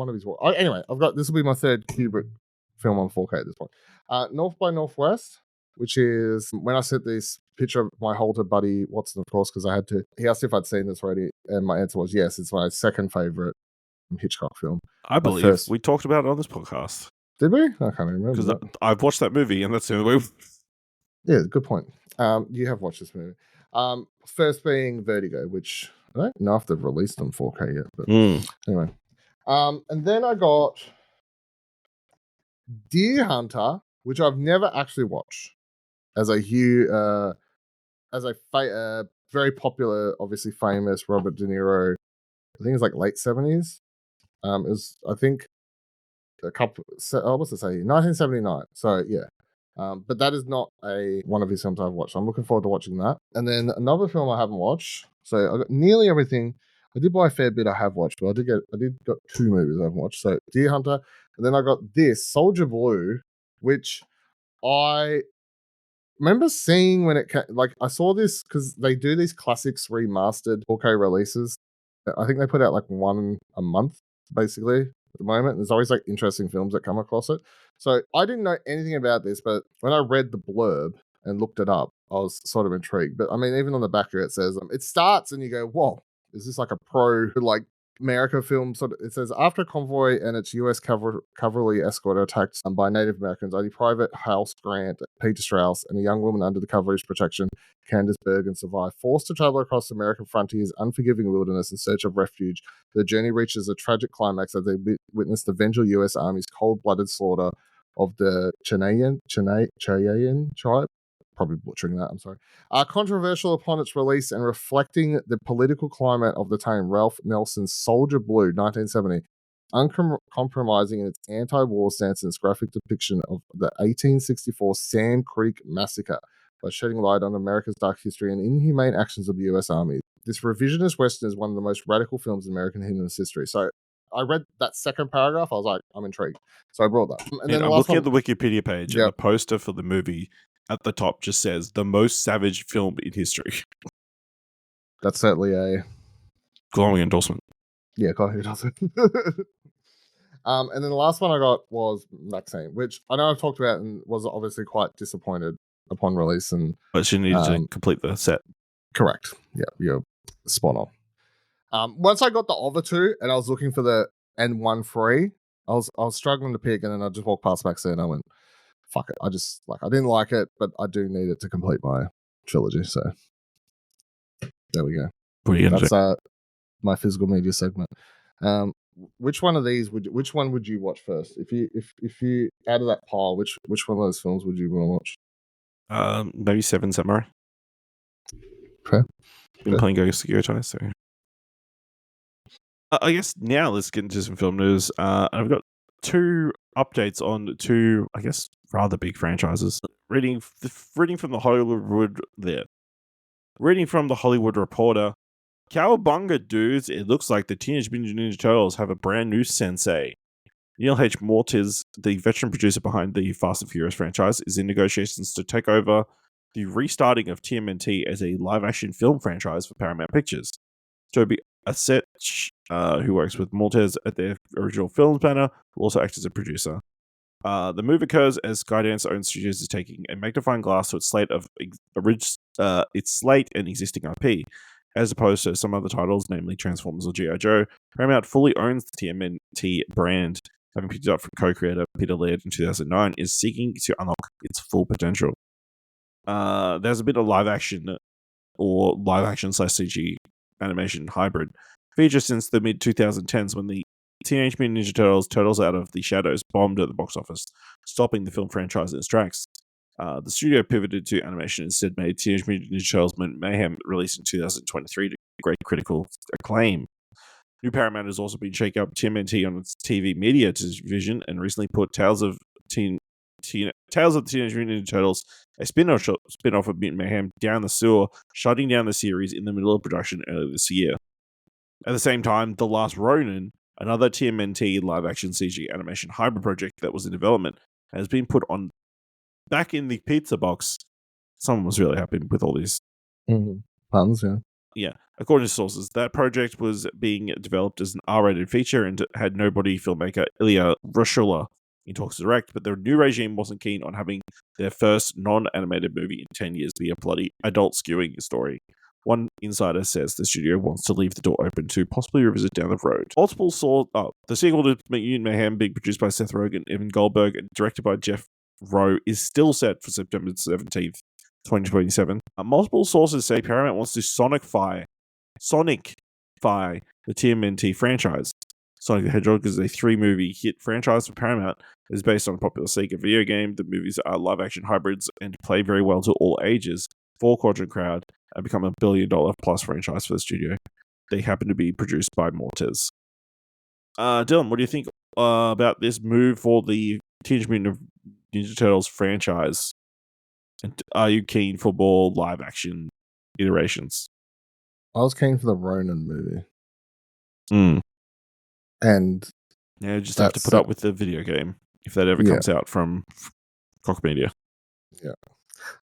S3: of his war. Anyway, I've got this will be my 3rd Kubrick film on 4K at this point. North by Northwest, which is when I sent this picture of my Holter buddy Watson, of course, because I had to. He asked if I'd seen this already, and my answer was yes. It's my 2nd favorite Hitchcock film.
S2: I believe we talked about it on this podcast.
S3: Did we? I can't even remember.
S2: Because I've watched that movie, and that's the only way.
S3: Yeah, good point. You have watched this movie. First being Vertigo, which I don't know if they've released on 4K yet, but anyway. And then I got Deer Hunter, which I've never actually watched, as a very popular, obviously famous Robert De Niro. I think it's like late 70s. It was, I think, what's it say? 1979. So yeah. But that is not one of his films I've watched. I'm looking forward to watching that. And then another film I haven't watched. So I got nearly everything. I did buy a fair bit I have watched, but I did got 2 movies I haven't watched. So Deer Hunter, and then I got this Soldier Blue, which I remember seeing when it came. Like I saw this because they do these classics remastered 4K releases. I think they put out like 1 a month, basically. At the moment, there's always like interesting films that come across it. So I didn't know anything about this, but when I read the blurb and looked it up, I was sort of intrigued. But I mean, even on the back here it says it starts, and you go, "Whoa, is this like a pro like America film. It says after a convoy and its U.S. cavalry escort are attacked by Native Americans, only Private House Grant, Peter Strauss, and a young woman under the cavalry's protection, Candace Bergen, survive. Forced to travel across the American frontier's unforgiving wilderness in search of refuge, the journey reaches a tragic climax as they witness the vengeful U.S. Army's cold-blooded slaughter of the Cheyenne tribe. Probably butchering that, I'm sorry. Controversial upon its release and reflecting the political climate of the time, Ralph Nelson's Soldier Blue, 1970, uncompromising in its anti-war stance and its graphic depiction of the 1864 Sand Creek Massacre by shedding light on America's dark history and inhumane actions of the U.S. Army. This revisionist Western is one of the most radical films in American history. So I read that second paragraph. I was like, I'm intrigued. So I brought that.
S2: And then I'm looking at the Wikipedia page, and the poster for the movie at the top just says the most savage film in history.
S3: That's certainly a
S2: glowing endorsement.
S3: Yeah, glowing endorsement. And then the last one I got was Maxine, which I know I've talked about and was obviously quite disappointed upon release.
S2: But she needed to complete the set.
S3: Correct. Yeah, you're spot on. Once I got the other two and I was looking for the N1 free, I was struggling to pick, and then I just walked past Maxine and I went, fuck it. I didn't like it, but I do need it to complete my trilogy. So there we go.
S2: What are you gonna do?
S3: That's my physical media segment. Which one of these which one would you watch first? If you out of that pile, which one of those films would you want to
S2: watch? Maybe Seven Samurai.
S3: Okay.
S2: Been playing Ghost Yotai, so I guess now let's get into some film news. I've got two updates on two, I guess, rather big franchises. Reading from the Hollywood Reporter. Cowabunga dudes, it looks like the Teenage Mutant Ninja Turtles have a brand new sensei. Neil H. Mortiz, the veteran producer behind the Fast and Furious franchise, is in negotiations to take over the restarting of TMNT as a live-action film franchise for Paramount Pictures. Toby Asset, who works with Mortiz at their original films banner, will also act as a producer. The move occurs as Skydance owned studios is taking a magnifying glass to its slate and existing IP. As opposed to some other titles, namely Transformers or G.I. Joe, Paramount fully owns the TMNT brand, having picked it up from co-creator Peter Laird in 2009, is seeking to unlock its full potential. There's a bit of live-action /CG animation hybrid feature since the mid-2010s when the Teenage Mutant Ninja Turtles, Turtles Out of the Shadows bombed at the box office, stopping the film franchise in its tracks. The studio pivoted to animation and instead made Teenage Mutant Ninja Turtles Mayhem, released in 2023 to great critical acclaim. New Paramount has also been shaking up TMNT on its TV media division and recently put Tales of the Teenage Mutant Ninja Turtles, a spin-off of Mutant Mayhem, down the sewer, shutting down the series in the middle of production earlier this year. At the same time, The Last Ronin, another TMNT live-action CG animation hybrid project that was in development, has been put on back in the pizza box. Someone was really happy with all these
S3: puns, yeah.
S2: Yeah, according to sources, that project was being developed as an R-rated feature and had nobody filmmaker Ilya Rushula in talks to direct, but the new regime wasn't keen on having their first non-animated movie in 10 years be a bloody adult-skewing story. One insider says the studio wants to leave the door open to possibly revisit down the road. The sequel to Mutant Mayhem, being produced by Seth Rogen, Evan Goldberg, and directed by Jeff Rowe, is still set for September 17th, 2027. Multiple sources say Paramount wants to sonicify the TMNT franchise. Sonic the Hedgehog is a 3-movie hit franchise for Paramount. It is based on a popular Sega video game. The movies are live-action hybrids and play very well to all ages, 4-quadrant crowd, and become a $1 billion plus franchise for the studio. They happen to be produced by Mortiz. Dylan, what do you think about this move for the Teenage Mutant Ninja Turtles franchise? And are you keen for more live-action iterations?
S3: I was keen for the Ronin movie. And
S2: yeah, just have to put up with the video game if that ever comes out from Koch Media.
S3: Yeah.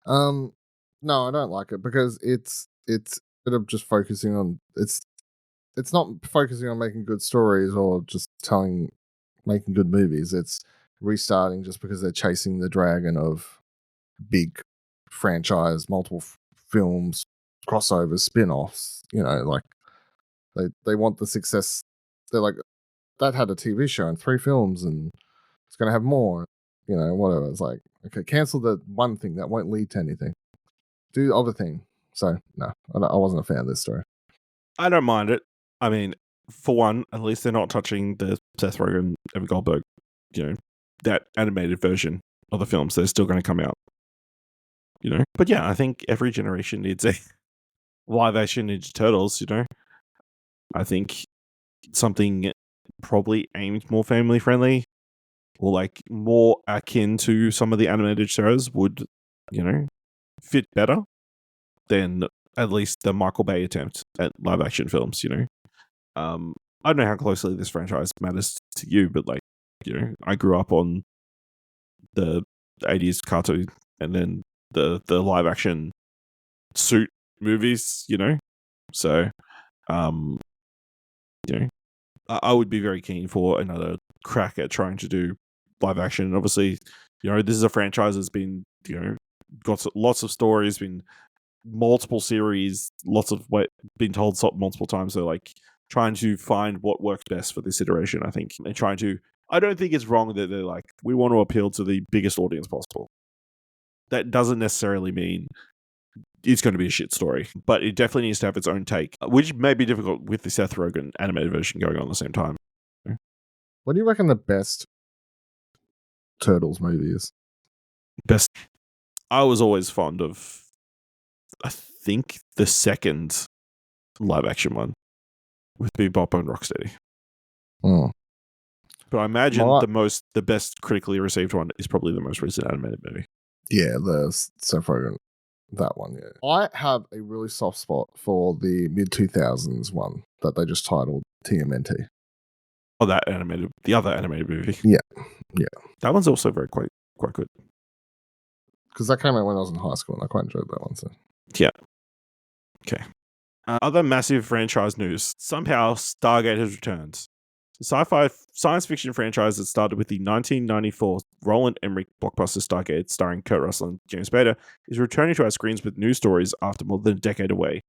S3: No, I don't like it because it's bit of just focusing on it's not focusing on making good stories or just making good movies. It's restarting just because they're chasing the dragon of big franchise, multiple films, crossovers, spin-offs. You know, like they want the success they're like, that had a TV show and 3 films, and it's going to have more, whatever. It's like, okay, cancel the one thing that won't lead to anything. Do the other thing. So, no, I wasn't a fan of this story.
S2: I don't mind it. I mean, for one, at least they're not touching the Seth Rogen, Evan Goldberg, that animated version of the films. They're still going to come out, But yeah, I think every generation needs a live action Ninja Turtles, I think something probably aimed more family friendly or like more akin to some of the animated shows would, fit better than at least the Michael Bay attempt at live action films, I don't know how closely this franchise matters to you, but like, I grew up on the 80s cartoon and then the live action suit movies, so I would be very keen for another crack at trying to do live action. And obviously, this is a franchise that's been, got lots of stories, been multiple series, lots of been told multiple times. So like trying to find what worked best for this iteration, I think, and I don't think it's wrong that they're like, we want to appeal to the biggest audience possible. That doesn't necessarily mean it's going to be a shit story, but it definitely needs to have its own take, which may be difficult with the Seth Rogen animated version going on at the same time.
S3: What do you reckon the best Turtles movie is?
S2: Best. I was always fond of, I think, the second live action one with Bebop and Rocksteady. But I imagine the best critically received one is probably the most recent animated movie.
S3: Yeah, the Seth Rogen. That one, yeah. I have a really soft spot for the mid-2000s one that they just titled TMNT.
S2: Oh, the other animated movie.
S3: Yeah.
S2: That one's also quite good.
S3: Because that came out when I was in high school and I quite enjoyed that one. So.
S2: Yeah. Okay. Other massive franchise news. Somehow Stargate has returned. The sci-fi science fiction franchise that started with the 1994 Roland Emmerich blockbuster Stargate, starring Kurt Russell and James Spader, is returning to our screens with new stories after more than a decade away.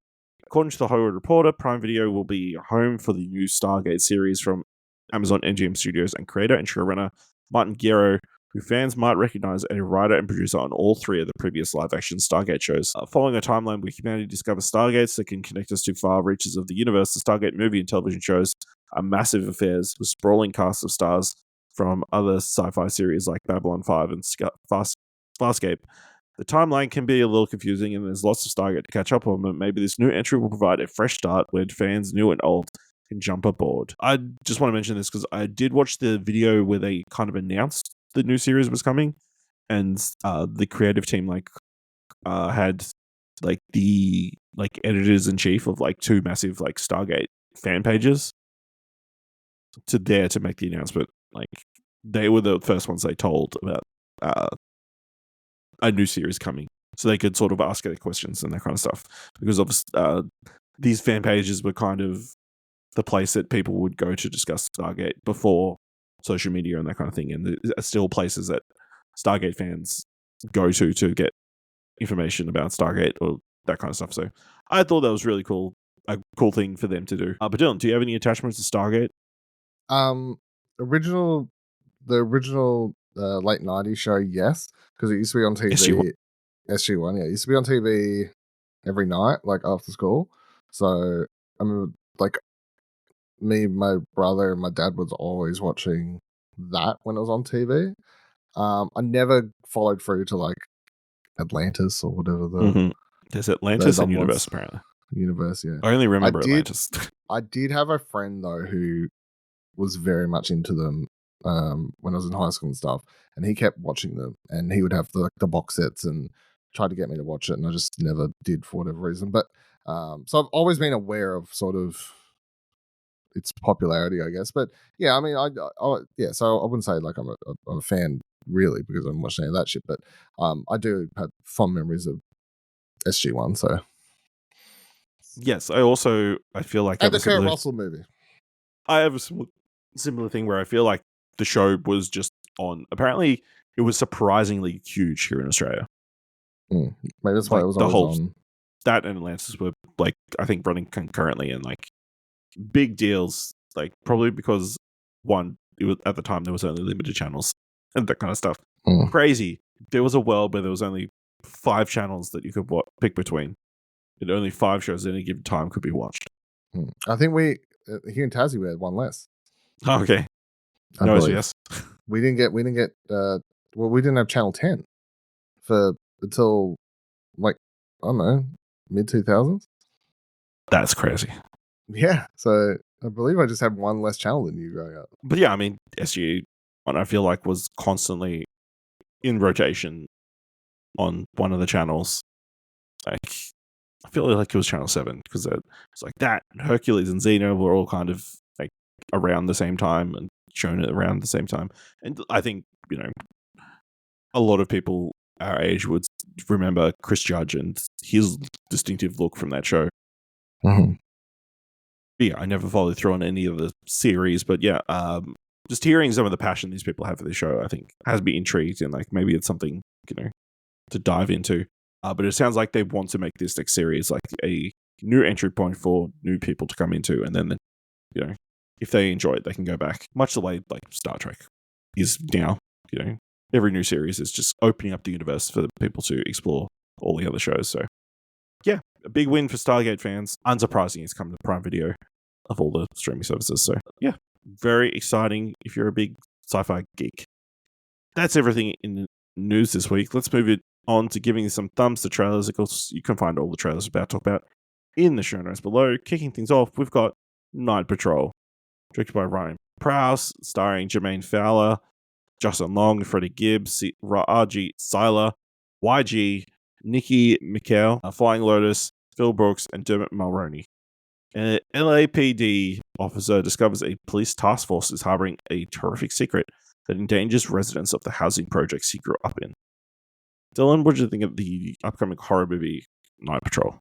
S2: According to The Hollywood Reporter, Prime Video will be home for the new Stargate series from Amazon MGM Studios and creator and showrunner Martin Guerrero, who fans might recognize as a writer and producer on all 3 of the previous live-action Stargate shows. Following a timeline where humanity discovers Stargates that can connect us to far reaches of the universe, the Stargate movie and television shows are massive affairs with sprawling casts of stars from other sci-fi series like Babylon 5 and Farscape. The timeline can be a little confusing and there's lots of Stargate to catch up on, but maybe this new entry will provide a fresh start where fans new and old can jump aboard. I just want to mention this because I did watch the video where they kind of announced the new series was coming, and the creative team had the editors in chief of 2 massive Stargate fan pages to make the announcement. They were the first ones they told about a new series coming, so they could sort of ask their questions and that kind of stuff. Because obviously, these fan pages were kind of the place that people would go to discuss Stargate before social media and that kind of thing, and there are still places that Stargate fans go to get information about Stargate or that kind of stuff. So I thought that was really cool, a cool thing for them to do. But Dylan, do you have any attachments to Stargate?
S3: The original late 90s show, yes, because it used to be on TV. SG1, yeah, it used to be on TV every night, after school. So I remember, me, my brother, and my dad was always watching that when it was on TV. I never followed through to Atlantis or whatever
S2: There's Atlantis and Universe, apparently.
S3: Universe, yeah.
S2: I only remember Atlantis.
S3: I did have a friend though who was very much into them when I was in high school and stuff, and he kept watching them, and he would have the box sets and tried to get me to watch it, and I just never did for whatever reason. But so I've always been aware of sort of its popularity, I guess. But yeah, I mean, so I wouldn't say I'm a fan really because I'm watching any of that shit, but I do have fond memories of SG1. So
S2: yes, I feel like
S3: and the Kurt Russell movie.
S2: I have a similar thing where I feel like the show was just on. Apparently, it was surprisingly huge here in Australia.
S3: Maybe that's why it was always on.
S2: That and Atlantis were I think running concurrently, and big deals Like probably because one, it was, at the time there was only limited channels and that kind of stuff.
S3: Mm.
S2: Crazy. There was a world where there was only 5 channels that you could pick between, and only 5 shows at any given time could be watched.
S3: I think we here in Tassie we had one less.
S2: Oh, okay.
S3: I
S2: No,
S3: believe.
S2: yes.
S3: We didn't get we didn't have channel 10 for until like I don't know, mid 2000s.
S2: That's crazy.
S3: Yeah, so I believe I just had one less channel than you growing up.
S2: But yeah, I mean, SG, I feel like was constantly in rotation on one of the channels. Like, I feel like it was Channel 7 because it's like that. Hercules and Xena were all kind of like around the same time and shown around the same time. And I think, a lot of people our age would remember Chris Judge and his distinctive look from that show.
S3: Mm-hmm.
S2: Yeah, I never followed through on any of the series, but yeah, just hearing some of the passion these people have for this show, I think has me intrigued, and like maybe it's something to dive into. But it sounds like they want to make this next series like a new entry point for new people to come into, and then if they enjoy it, they can go back. Much the way like Star Trek is now. Every new series is just opening up the universe for people to explore all the other shows. So yeah, a big win for Stargate fans. Unsurprising, it's come to Prime Video of all the streaming services. So yeah, very exciting if you're a big sci-fi geek. That's everything in the news this week. Let's move it on to giving some thumbs to trailers. Of course, you can find all the trailers we're about to talk about in the show notes below. Kicking things off, we've got Night Patrol, directed by Ryan Prowse, starring Jermaine Fowler, Justin Long, Freddie Gibbs, Raji Seiler, YG, Nikki Mikkel, Flying Lotus, Phil Brooks, and Dermot Mulroney. An LAPD officer discovers a police task force is harboring a terrific secret that endangers residents of the housing projects he grew up in. Dylan, what did you think of the upcoming horror movie Night Patrol?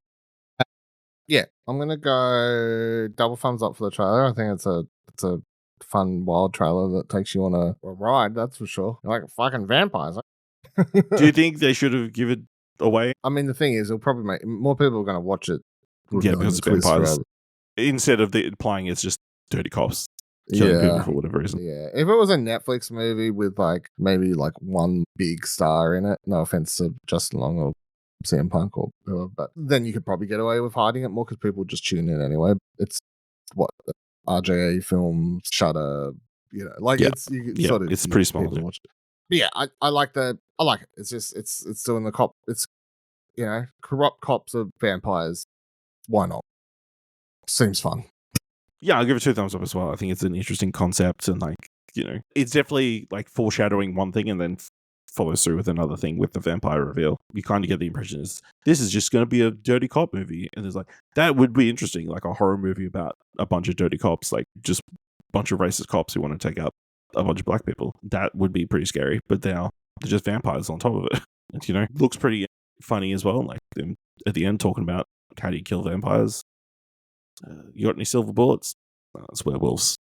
S3: Yeah, I'm gonna go double thumbs up for the trailer. I think it's a fun, wild trailer that takes you on a ride. That's for sure. Like fucking vampires.
S2: Do you think they should have given it away?
S3: I mean, the thing is, it'll probably make more people are going to watch it.
S2: Yeah, because it's vampires. Instead of implying it's just dirty cops killing people for whatever reason.
S3: Yeah, if it was a Netflix movie with like maybe like one big star in it, no offense to Justin Long or CM Punk or whoever, but then you could probably get away with hiding it more because people just tune in anyway. It's what RJA Films, Shutter, it's sort of
S2: it's pretty small.
S3: Watch it. But yeah, I like it. It's just it's doing the cop. It's corrupt cops are vampires. Why not? Seems fun.
S2: Yeah, I'll give it 2 thumbs up as well. I think it's an interesting concept, and it's definitely like foreshadowing one thing and then follows through with another thing with the vampire reveal. You kind of get the impression this is just going to be a dirty cop movie, and there's that would be interesting, like a horror movie about a bunch of dirty cops, like just a bunch of racist cops who want to take out a bunch of black people. That would be pretty scary, but they're just vampires on top of it. And, looks pretty funny as well. Like them at the end talking about how do you kill vampires. You got any silver bullets? It's werewolves.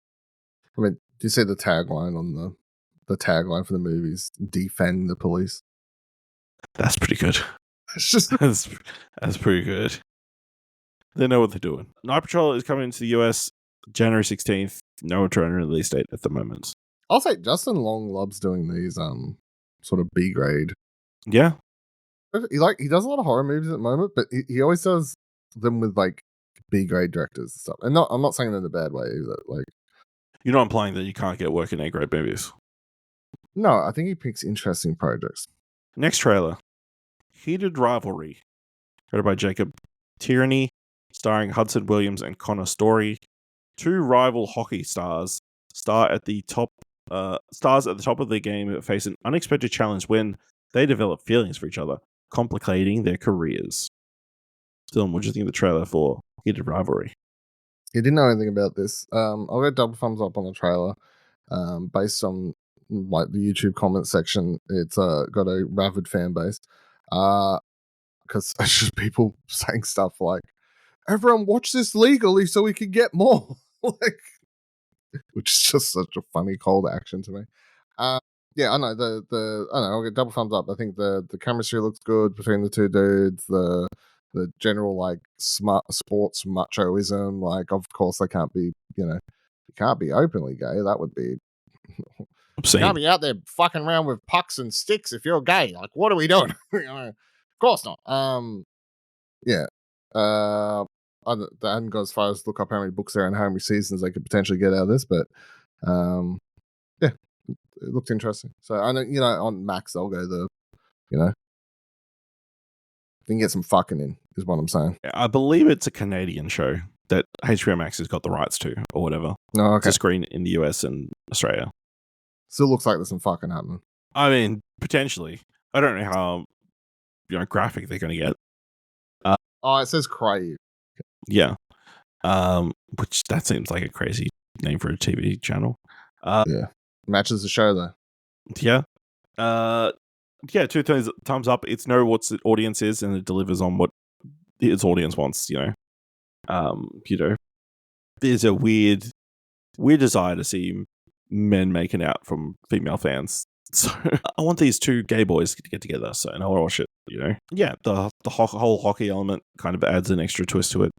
S3: I mean, do you see the tagline on the tagline for the movies? Defend the police.
S2: That's pretty good.
S3: It's just
S2: that's pretty good. They know what they're doing. Night Patrol is coming to the US January 16th. No return release date at the moment.
S3: I'll say Justin Long loves doing these sort of B grade.
S2: Yeah.
S3: He does a lot of horror movies at the moment, but he always does them with like B grade directors and stuff. And I'm not saying that in a bad way either. Like,
S2: you're not implying that you can't get work in A grade movies.
S3: No, I think he picks interesting projects.
S2: Next trailer, Heated Rivalry, created by Jacob Tierney, starring Hudson Williams and Connor Story. 2 rival hockey stars at the top of their game face an unexpected challenge when they develop feelings for each other, complicating their careers. Dylan, what do you think of the trailer for Heated Rivalry?
S3: You didn't know anything about this. I'll go double thumbs up on the trailer. Based on like the YouTube comment section, it's got a rabid fan base. Because it's just people saying stuff like, "Everyone watch this legally so we can get more," which is just such a funny call to action to me. Yeah, I know I don't know. I'll get double thumbs up. I think the chemistry looks good between the two dudes. The general like smart sports machoism, like of course they can't be You can't be openly gay. That would be. You
S2: Obscene.
S3: can't be out there fucking around with pucks and sticks if you're gay. Like, what are we doing? Of course not. Yeah. They hadn't got as far as look up how many books there are and how many seasons they could potentially get out of this, but yeah, it looked interesting. So I know, on Max they'll go they can get some fucking in, is what I'm saying.
S2: I believe it's a Canadian show that HBO Max has got the rights to, or whatever,
S3: Oh, okay.
S2: to screen in the US and Australia.
S3: Still looks like there's some fucking happening.
S2: I mean, potentially. I don't know how graphic they're going to get.
S3: Oh, it says Crave.
S2: Yeah. Which that seems like a crazy name for a TV channel.
S3: Yeah. Matches the show though.
S2: Yeah. Yeah, thumbs up. It's know what its audience is and it delivers on what its audience wants, There's a weird desire to see men making out from female fans. So I want these two gay boys to get together, and I want to watch it, Yeah, the whole hockey element kind of adds an extra twist to it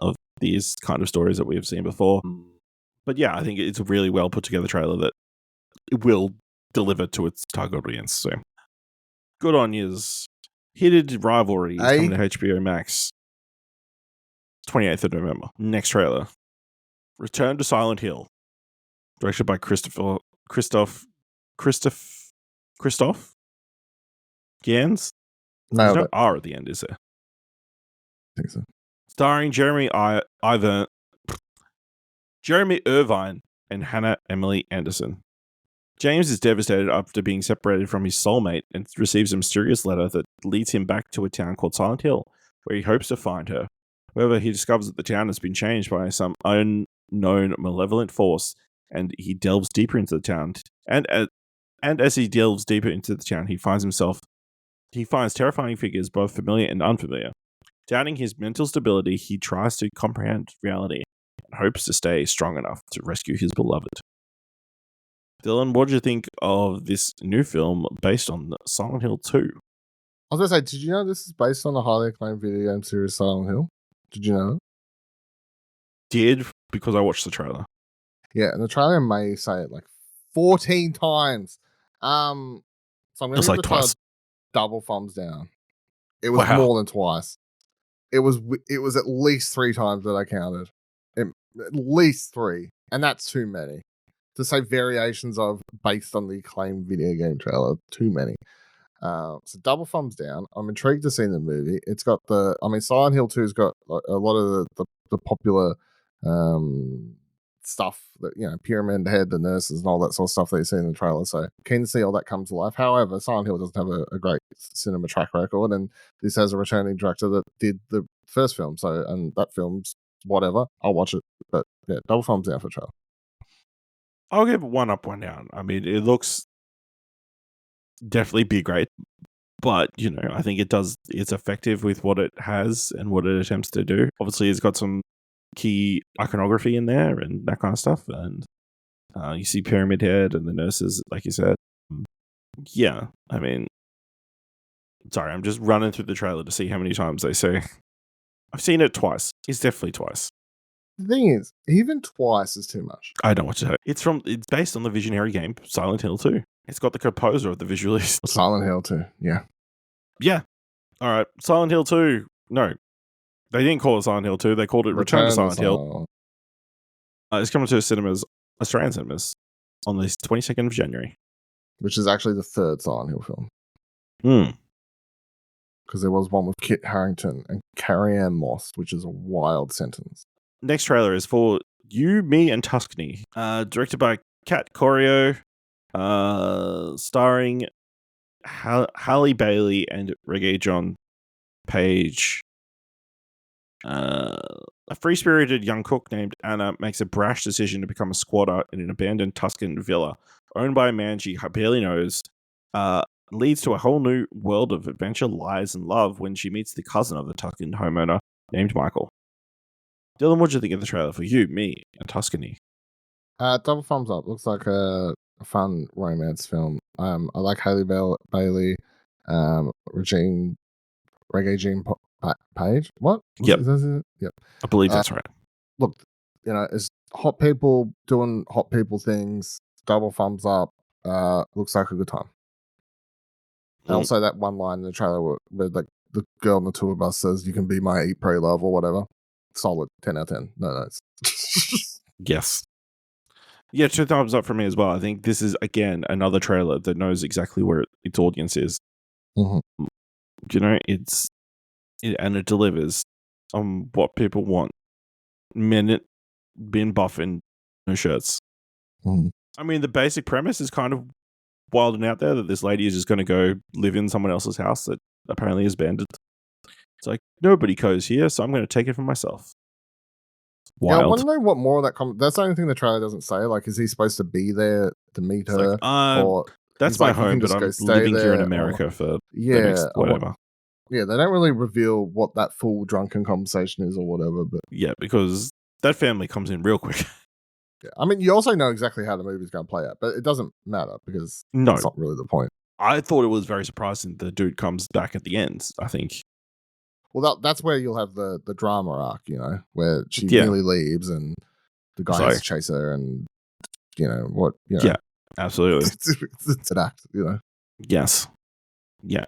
S2: of these kind of stories that we've seen before. But yeah, I think it's a really well put together trailer that it will deliver to its target audience. So good on yous. Heated Rivalry is coming to HBO Max 28th of November. Next trailer. Return to Silent Hill. Directed by Christoph Gans? There's no R at the end, is there?
S3: I think so.
S2: Starring Jeremy Irvine and Hannah Emily Anderson. James is devastated after being separated from his soulmate and receives a mysterious letter that leads him back to a town called Silent Hill, where he hopes to find her. However, he discovers that the town has been changed by some unknown malevolent force, and he delves deeper into the town. And as he delves deeper into the town, he finds terrifying figures, both familiar and unfamiliar. Doubting his mental stability, he tries to comprehend reality and hopes to stay strong enough to rescue his beloved. Dylan, what do you think of this new film based on Silent Hill 2?
S3: I was going to say, did you know this is based on the highly acclaimed video game series Silent Hill? Did you know that?
S2: Did, because I watched the trailer.
S3: Yeah, and the trailer may say it like 14 times. So I'm going to give the trailer double thumbs down. It was more than twice. It was at least 3 times that I counted. At least 3. And that's too many. To say variations of based on the acclaimed video game trailer, too many. So double thumbs down. I'm intrigued to see the movie. It's got Silent Hill 2's got a lot of the popular stuff that, Pyramid Head, the nurses, and all that sort of stuff that you see in the trailer. So keen to see all that come to life. However, Silent Hill doesn't have a great cinema track record, and this has a returning director that did the first film. So, and that film's whatever. I'll watch it. But yeah, double thumbs down for the trailer.
S2: I'll give it 1 up, 1 down. I mean, it looks definitely be great, but I think it's effective with what it has and what it attempts to do. Obviously, it's got some key iconography in there and that kind of stuff, and you see Pyramid Head and the nurses, like you said. Yeah, I mean, sorry, I'm just running through the trailer to see how many times they say. I've seen it twice. It's definitely twice.
S3: The thing is, even twice is too much.
S2: I don't want to say. It's based on the visionary game Silent Hill 2. It's got the composer of the visuals.
S3: Silent Hill 2, yeah.
S2: Yeah. All right. Silent Hill 2. No. They didn't call it Silent Hill 2. They called it Return to Silent Hill. It's coming to Australian cinemas, on the 22nd of January.
S3: Which is actually the 3rd Silent Hill
S2: film.
S3: Because there was one with Kit Harington and Carrie-Anne Moss, which is a wild sentence.
S2: Next trailer is for You, Me, and Tuscany. Directed by Kat Corio. Starring Halle Bailey and Reggae John Page. A free-spirited young cook named Anna makes a brash decision to become a squatter in an abandoned Tuscan villa owned by a man she barely knows. Leads to a whole new world of adventure, lies, and love when she meets the cousin of the Tuscan homeowner named Michael. Dylan, what do you think of the trailer for You, Me, and Tuscany?
S3: Double thumbs up. Looks like a fun romance film. I like Halle Bailey, Reggae Jean Page. What?
S2: Yep.
S3: Yep.
S2: I believe that's right.
S3: Look, it's hot people doing hot people things. Double thumbs up. Looks like a good time. And also that one line in the trailer where like the girl on the tour bus says, "You can be my eat, pray, love," or whatever. Solid 10 out of 10. No.
S2: Yes. Yeah, 2 thumbs up for me as well. I think this is, again, another trailer that knows exactly where its audience is.
S3: Mm-hmm.
S2: It delivers on what people want. Men being buff in no shirts.
S3: Mm-hmm.
S2: I mean, the basic premise is kind of wild and out there that this lady is just going to go live in someone else's house that apparently is abandoned. It's like, nobody goes here, so I'm going to take it for myself. Wild.
S3: Yeah, I want to know what more of that that's the only thing the trailer doesn't say. Like, is he supposed to be there to meet her?
S2: Or that's my home, but I'm living here in America for the next whatever.
S3: They don't really reveal what that full drunken conversation is or whatever. But
S2: yeah, because that family comes in real quick.
S3: Yeah, I mean, you also know exactly how the movie's going to play out, but it doesn't matter because that's not really the point.
S2: I thought it was very surprising the dude comes back at the end, I think.
S3: Well, that's where you'll have the drama arc, where she really leaves and the guy has to chase her and, Yeah,
S2: absolutely.
S3: It's an act,
S2: Yes. Yeah.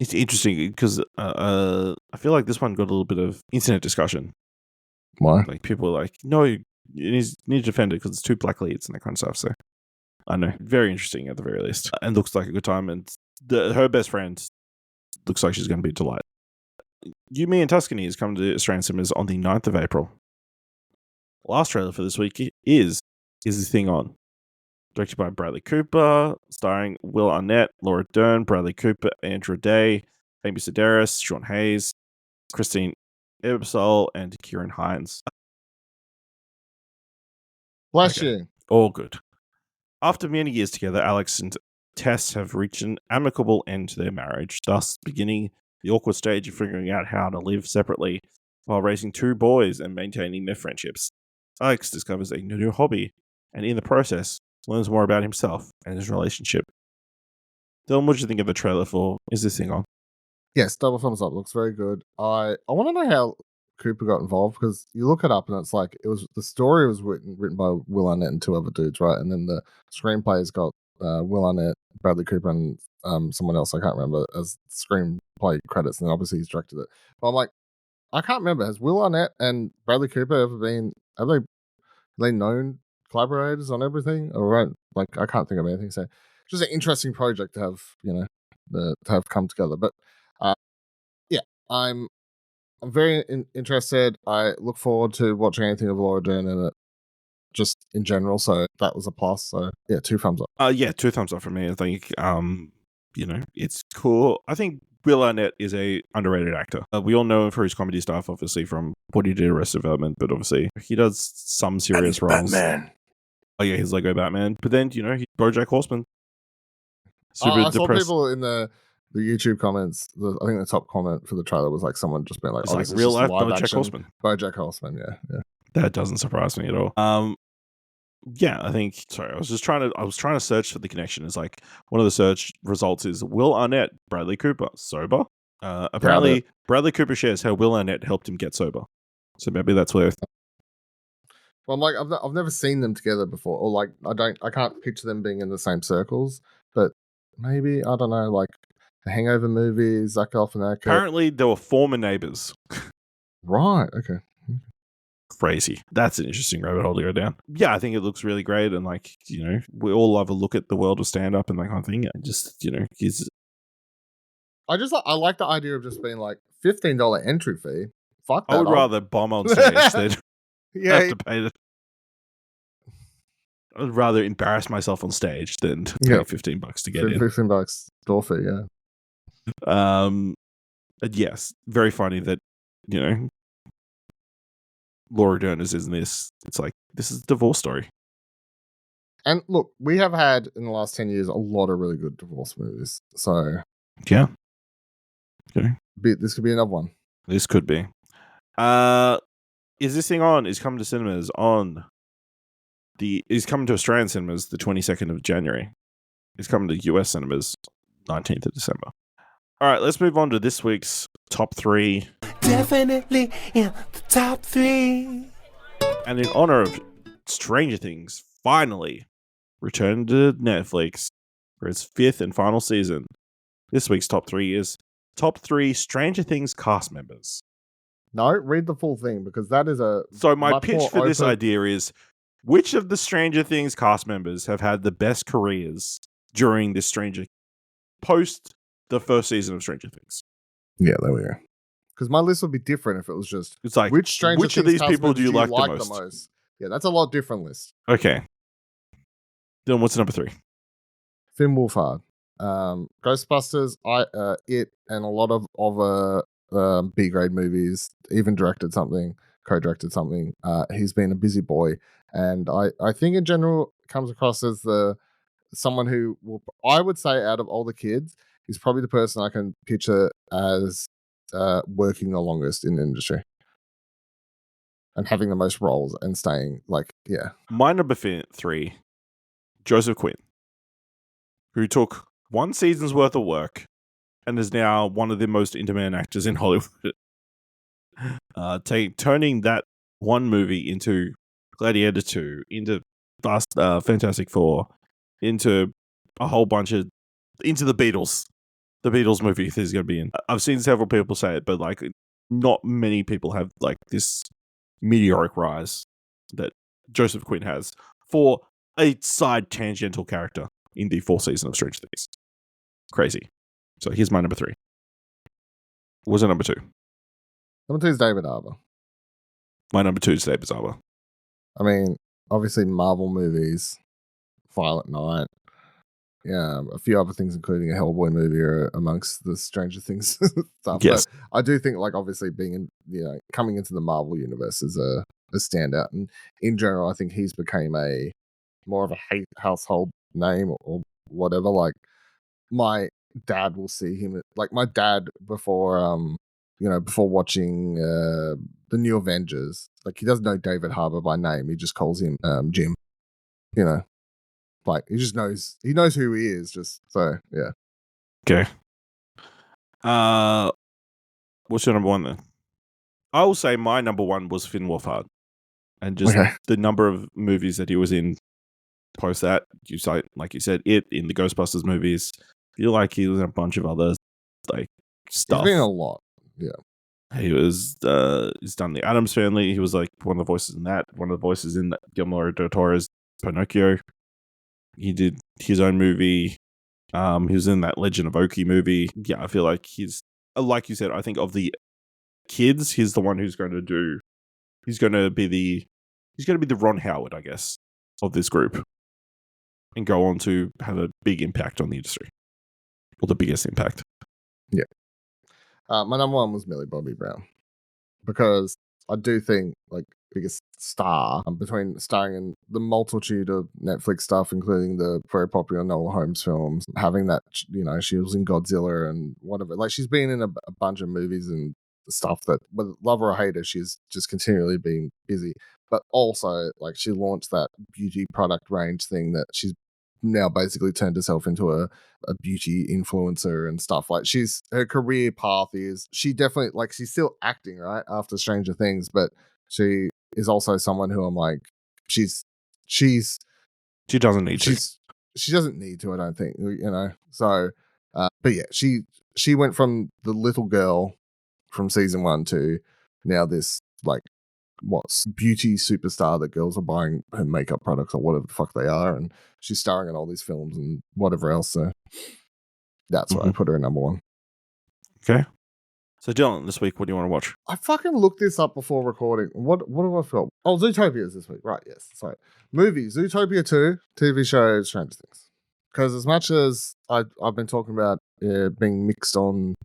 S2: It's interesting because I feel like this one got a little bit of internet discussion.
S3: Why?
S2: Like, people are like, no, you need to defend it because it's 2 black leads and that kind of stuff. So, I know. Very interesting at the very least. And looks like a good time. And her best friend looks like she's going to be a delight. You, Me and Tuscany is coming to Australian cinemas on the 9th of April. Last trailer for this week is This Thing On? Directed by Bradley Cooper, starring Will Arnett, Laura Dern, Bradley Cooper, Andrew Day, Amy Sedaris, Sean Hayes, Christine Ebersole, and Kieran Hines.
S3: Bless you.
S2: All good. After many years together, Alex and Tess have reached an amicable end to their marriage, thus beginning the awkward stage of figuring out how to live separately while raising 2 boys and maintaining their friendships. Alex discovers a new hobby, and in the process, learns more about himself and his relationship. Dylan, what did you think of the trailer for Is This Thing On?
S3: Yes, double thumbs up. Looks very good. I want to know how Cooper got involved because you look it up and it's like the story was written by Will Arnett and 2 other dudes, right? And then the screenplay's got Will Arnett, Bradley Cooper, and someone else I can't remember as screenplay credits. And then obviously he's directed it. But I'm like, I can't remember. Has Will Arnett and Bradley Cooper ever been? Have they known collaborators on everything? Or like, I can't think of anything. So it's just an interesting project to have, to have come together. But yeah, I'm very interested. I look forward to watching anything of Laura Dern in it, just in general. So that was a plus. So yeah, 2 thumbs up.
S2: Yeah, 2 thumbs up for me. I think, it's cool. I think Will Arnett is a underrated actor. We all know him for his comedy stuff, obviously, from what he did in Arrested Development, but obviously he does some serious roles.
S3: Batman.
S2: Oh yeah, he's Lego Batman. But then, he's BoJack Horseman.
S3: I saw people in the YouTube comments. I think the top comment for the trailer was like someone just being like,
S2: it's
S3: "Oh,
S2: like
S3: this
S2: real
S3: is
S2: life
S3: live
S2: BoJack
S3: action
S2: Horseman."
S3: BoJack Horseman, yeah.
S2: That doesn't surprise me at all. Yeah, I think. Sorry, I was trying to search for the connection. It's like one of the search results is Will Arnett, Bradley Cooper, sober. Apparently, Bradley Cooper shares how Will Arnett helped him get sober. So maybe that's where.
S3: Well, I'm like, I've never seen them together before, or like, I can't picture them being in the same circles. But maybe, I don't know, like the Hangover movie, Zach Galifianakis.
S2: Apparently, they were former neighbors.
S3: Right. Okay.
S2: Crazy. That's an interesting rabbit hole to go down. Yeah, I think it looks really great, and like, we all love a look at the world of stand up and that kind of thing. And just,
S3: I like the idea of just being like $15 entry fee. Fuck that.
S2: I would rather bomb on stage than have to pay it. I would rather embarrass myself on stage than to pay $15 to get in.
S3: $15 door fee, yeah.
S2: Yes, very funny that, Laura Dern is in this. It's like, this is a divorce story.
S3: And look, we have had in the last 10 years a lot of really good divorce movies. So
S2: yeah, okay.
S3: This could be another one.
S2: This could be. Is This Thing On? Is coming to cinemas is coming to Australian cinemas the 22nd of January. It's coming to US cinemas 19th of December. All right, let's move on to this week's top 3.
S4: Definitely in the top 3.
S2: And in honor of Stranger Things finally returned to Netflix for its 5th and final season, this week's top 3 is top 3 Stranger Things cast members.
S3: No, read the full thing because that is a.
S2: So my
S3: much
S2: pitch
S3: more
S2: for this
S3: open-
S2: idea is, which of the Stranger Things cast members have had the best careers during this post the first season of Stranger Things?
S3: Yeah, there we go. Because my list would be different if it was just
S2: It's like,
S3: which Stranger
S2: which of
S3: Things
S2: these
S3: cast
S2: people do you
S3: members
S2: like the most?
S3: Yeah, that's a lot different list.
S2: Okay. Then what's number 3?
S3: Finn Wolfhard, Ghostbusters, It, and a lot of other B grade movies. Even co-directed something. He's been a busy boy, and I think in general comes across as someone who I would say out of all the kids, he's probably the person I can picture as working the longest in the industry and having the most roles and staying
S2: My number 3, Joseph Quinn, who took 1 season's worth of work and is now one of the most in-demand actors in Hollywood. Turning that one movie into Gladiator 2, into Fantastic Four, into a whole bunch of... into the Beatles. The Beatles movie he's going to be in. I've seen several people say it, but like not many people have like this meteoric rise that Joseph Quinn has for a side tangential character in the 4th season of Stranger Things. Crazy. So here's my number 3. What was it number 2?
S3: Number 2 is David Harbour.
S2: My number 2 is David Harbour.
S3: I mean, obviously Marvel movies, Violent Night, yeah, a few other things, including a Hellboy movie, are amongst the Stranger Things stuff.
S2: Yes.
S3: But I do think, like, obviously being in, coming into the Marvel universe is a standout, and in general, I think he's became a more of a household name or whatever. Like, my dad will see him, like my dad before watching the new Avengers, like he doesn't know David Harbour by name. He just calls him Jim. Like he knows who he is. Just so yeah.
S2: Okay. What's your number 1 then? I will say my number 1 was Finn Wolfhard, and just the number of movies that he was in post that. You cite, like you said, It, in the Ghostbusters movies. I feel like he was in a bunch of other like stuff.
S3: He's been in a lot. Yeah.
S2: He was he's done The Addams Family. He was like one of the voices in that. One of the voices in Guillermo del Toro's Pinocchio. He did his own movie. He was in that Legend of Oki movie. Yeah, I feel like he's, like you said, I think of the kids, he's the one who's going to be the Ron Howard, I guess, of this group, and go on to have a big impact on the industry, or the biggest impact.
S3: Yeah. My number 1 was Millie Bobby Brown, because I do think like biggest star between starring in the multitude of Netflix stuff, including the very popular Nola Holmes films, having that, she was in Godzilla and whatever. Like she's been in a bunch of movies and stuff that, whether love her or hate her, she's just continually been busy. But also, like, she launched that beauty product range thing that she's now basically turned herself into a beauty influencer and stuff. Like her career path is, she definitely, like, she's still acting right after Stranger Things, but she is also someone who I'm like, she
S2: doesn't need to.
S3: She doesn't need to, I don't think, So, but yeah, she went from the little girl from season 1 to now this like beauty superstar that girls are buying her makeup products or whatever the fuck they are, and she's starring in all these films and whatever else. So that's why I put her in number 1.
S2: Okay. So Dylan, this week, what do you want to watch?
S3: I fucking looked this up before recording. What do I feel? Oh, Zootopia is this week, right? Yes. Sorry. Movie Zootopia 2, TV show Stranger Things. Because as much as I've been talking about being mixed on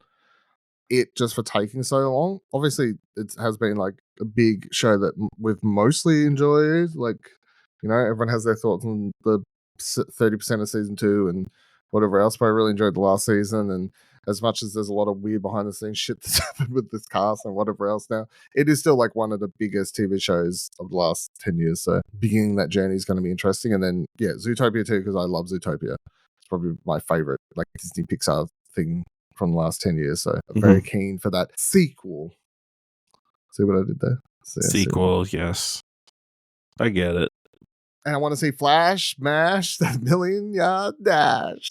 S3: it just for taking so long, obviously it has been like a big show that we've mostly enjoyed. Like, everyone has their thoughts on the 30% of season 2 and whatever else, but I really enjoyed the last season. And as much as there's a lot of weird behind the scenes shit that's happened with this cast and whatever else now, it is still like one of the biggest TV shows of the last 10 years. So beginning that journey is going to be interesting. And then, yeah, Zootopia 2, because I love Zootopia. It's probably my favorite, like, Disney Pixar thing from the last 10 years. So I'm very keen for that sequel. See what I did there?
S2: Sequel, yes. I get it.
S3: And I want to see Flash smash that 1,000,000-yard dash.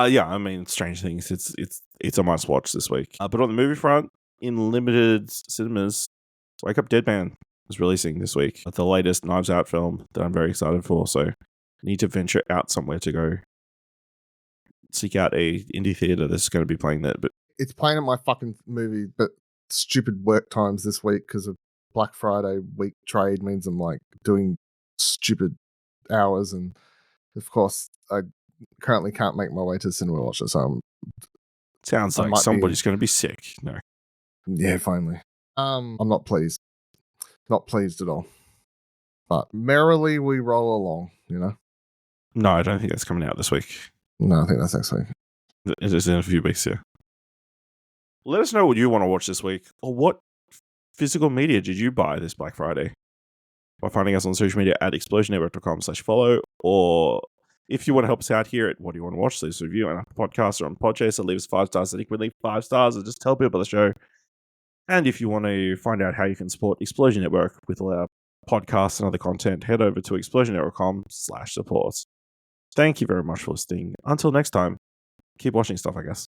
S2: Yeah, I mean, Strange Things. It's a must watch this week. But on the movie front, in limited cinemas, Wake Up Dead Man is releasing this week. The latest Knives Out film that I'm very excited for. So I need to venture out somewhere to go seek out a indie theater that's going to be playing that. But
S3: It's playing at my fucking movie, but stupid work times this week because of Black Friday week trade means I'm like doing stupid hours, and of course I currently can't make my way to the cinema watch it. So
S2: sounds
S3: I
S2: like
S3: might be-
S2: somebody's going to be sick. No,
S3: yeah, finally. I'm not pleased. Not pleased at all. But merrily we roll along, you know?
S2: no, I don't think that's coming out this week.
S3: No, I think that's next week.
S2: It is in a few weeks, yeah. Let us know what you want to watch this week, or what physical media did you buy this Black Friday? By finding us on social media at explosionnetwork.com/follow, or if you want to help us out here at What Do You Want to Watch, leave us a review on Apple Podcasts or on Podchaser, leave us 5 stars. I think we leave 5 stars and just tell people about the show. And if you want to find out how you can support Explosion Network with all our podcasts and other content, head over to explosionnetwork.com/support. Thank you very much for listening. Until next time, keep watching stuff, I guess.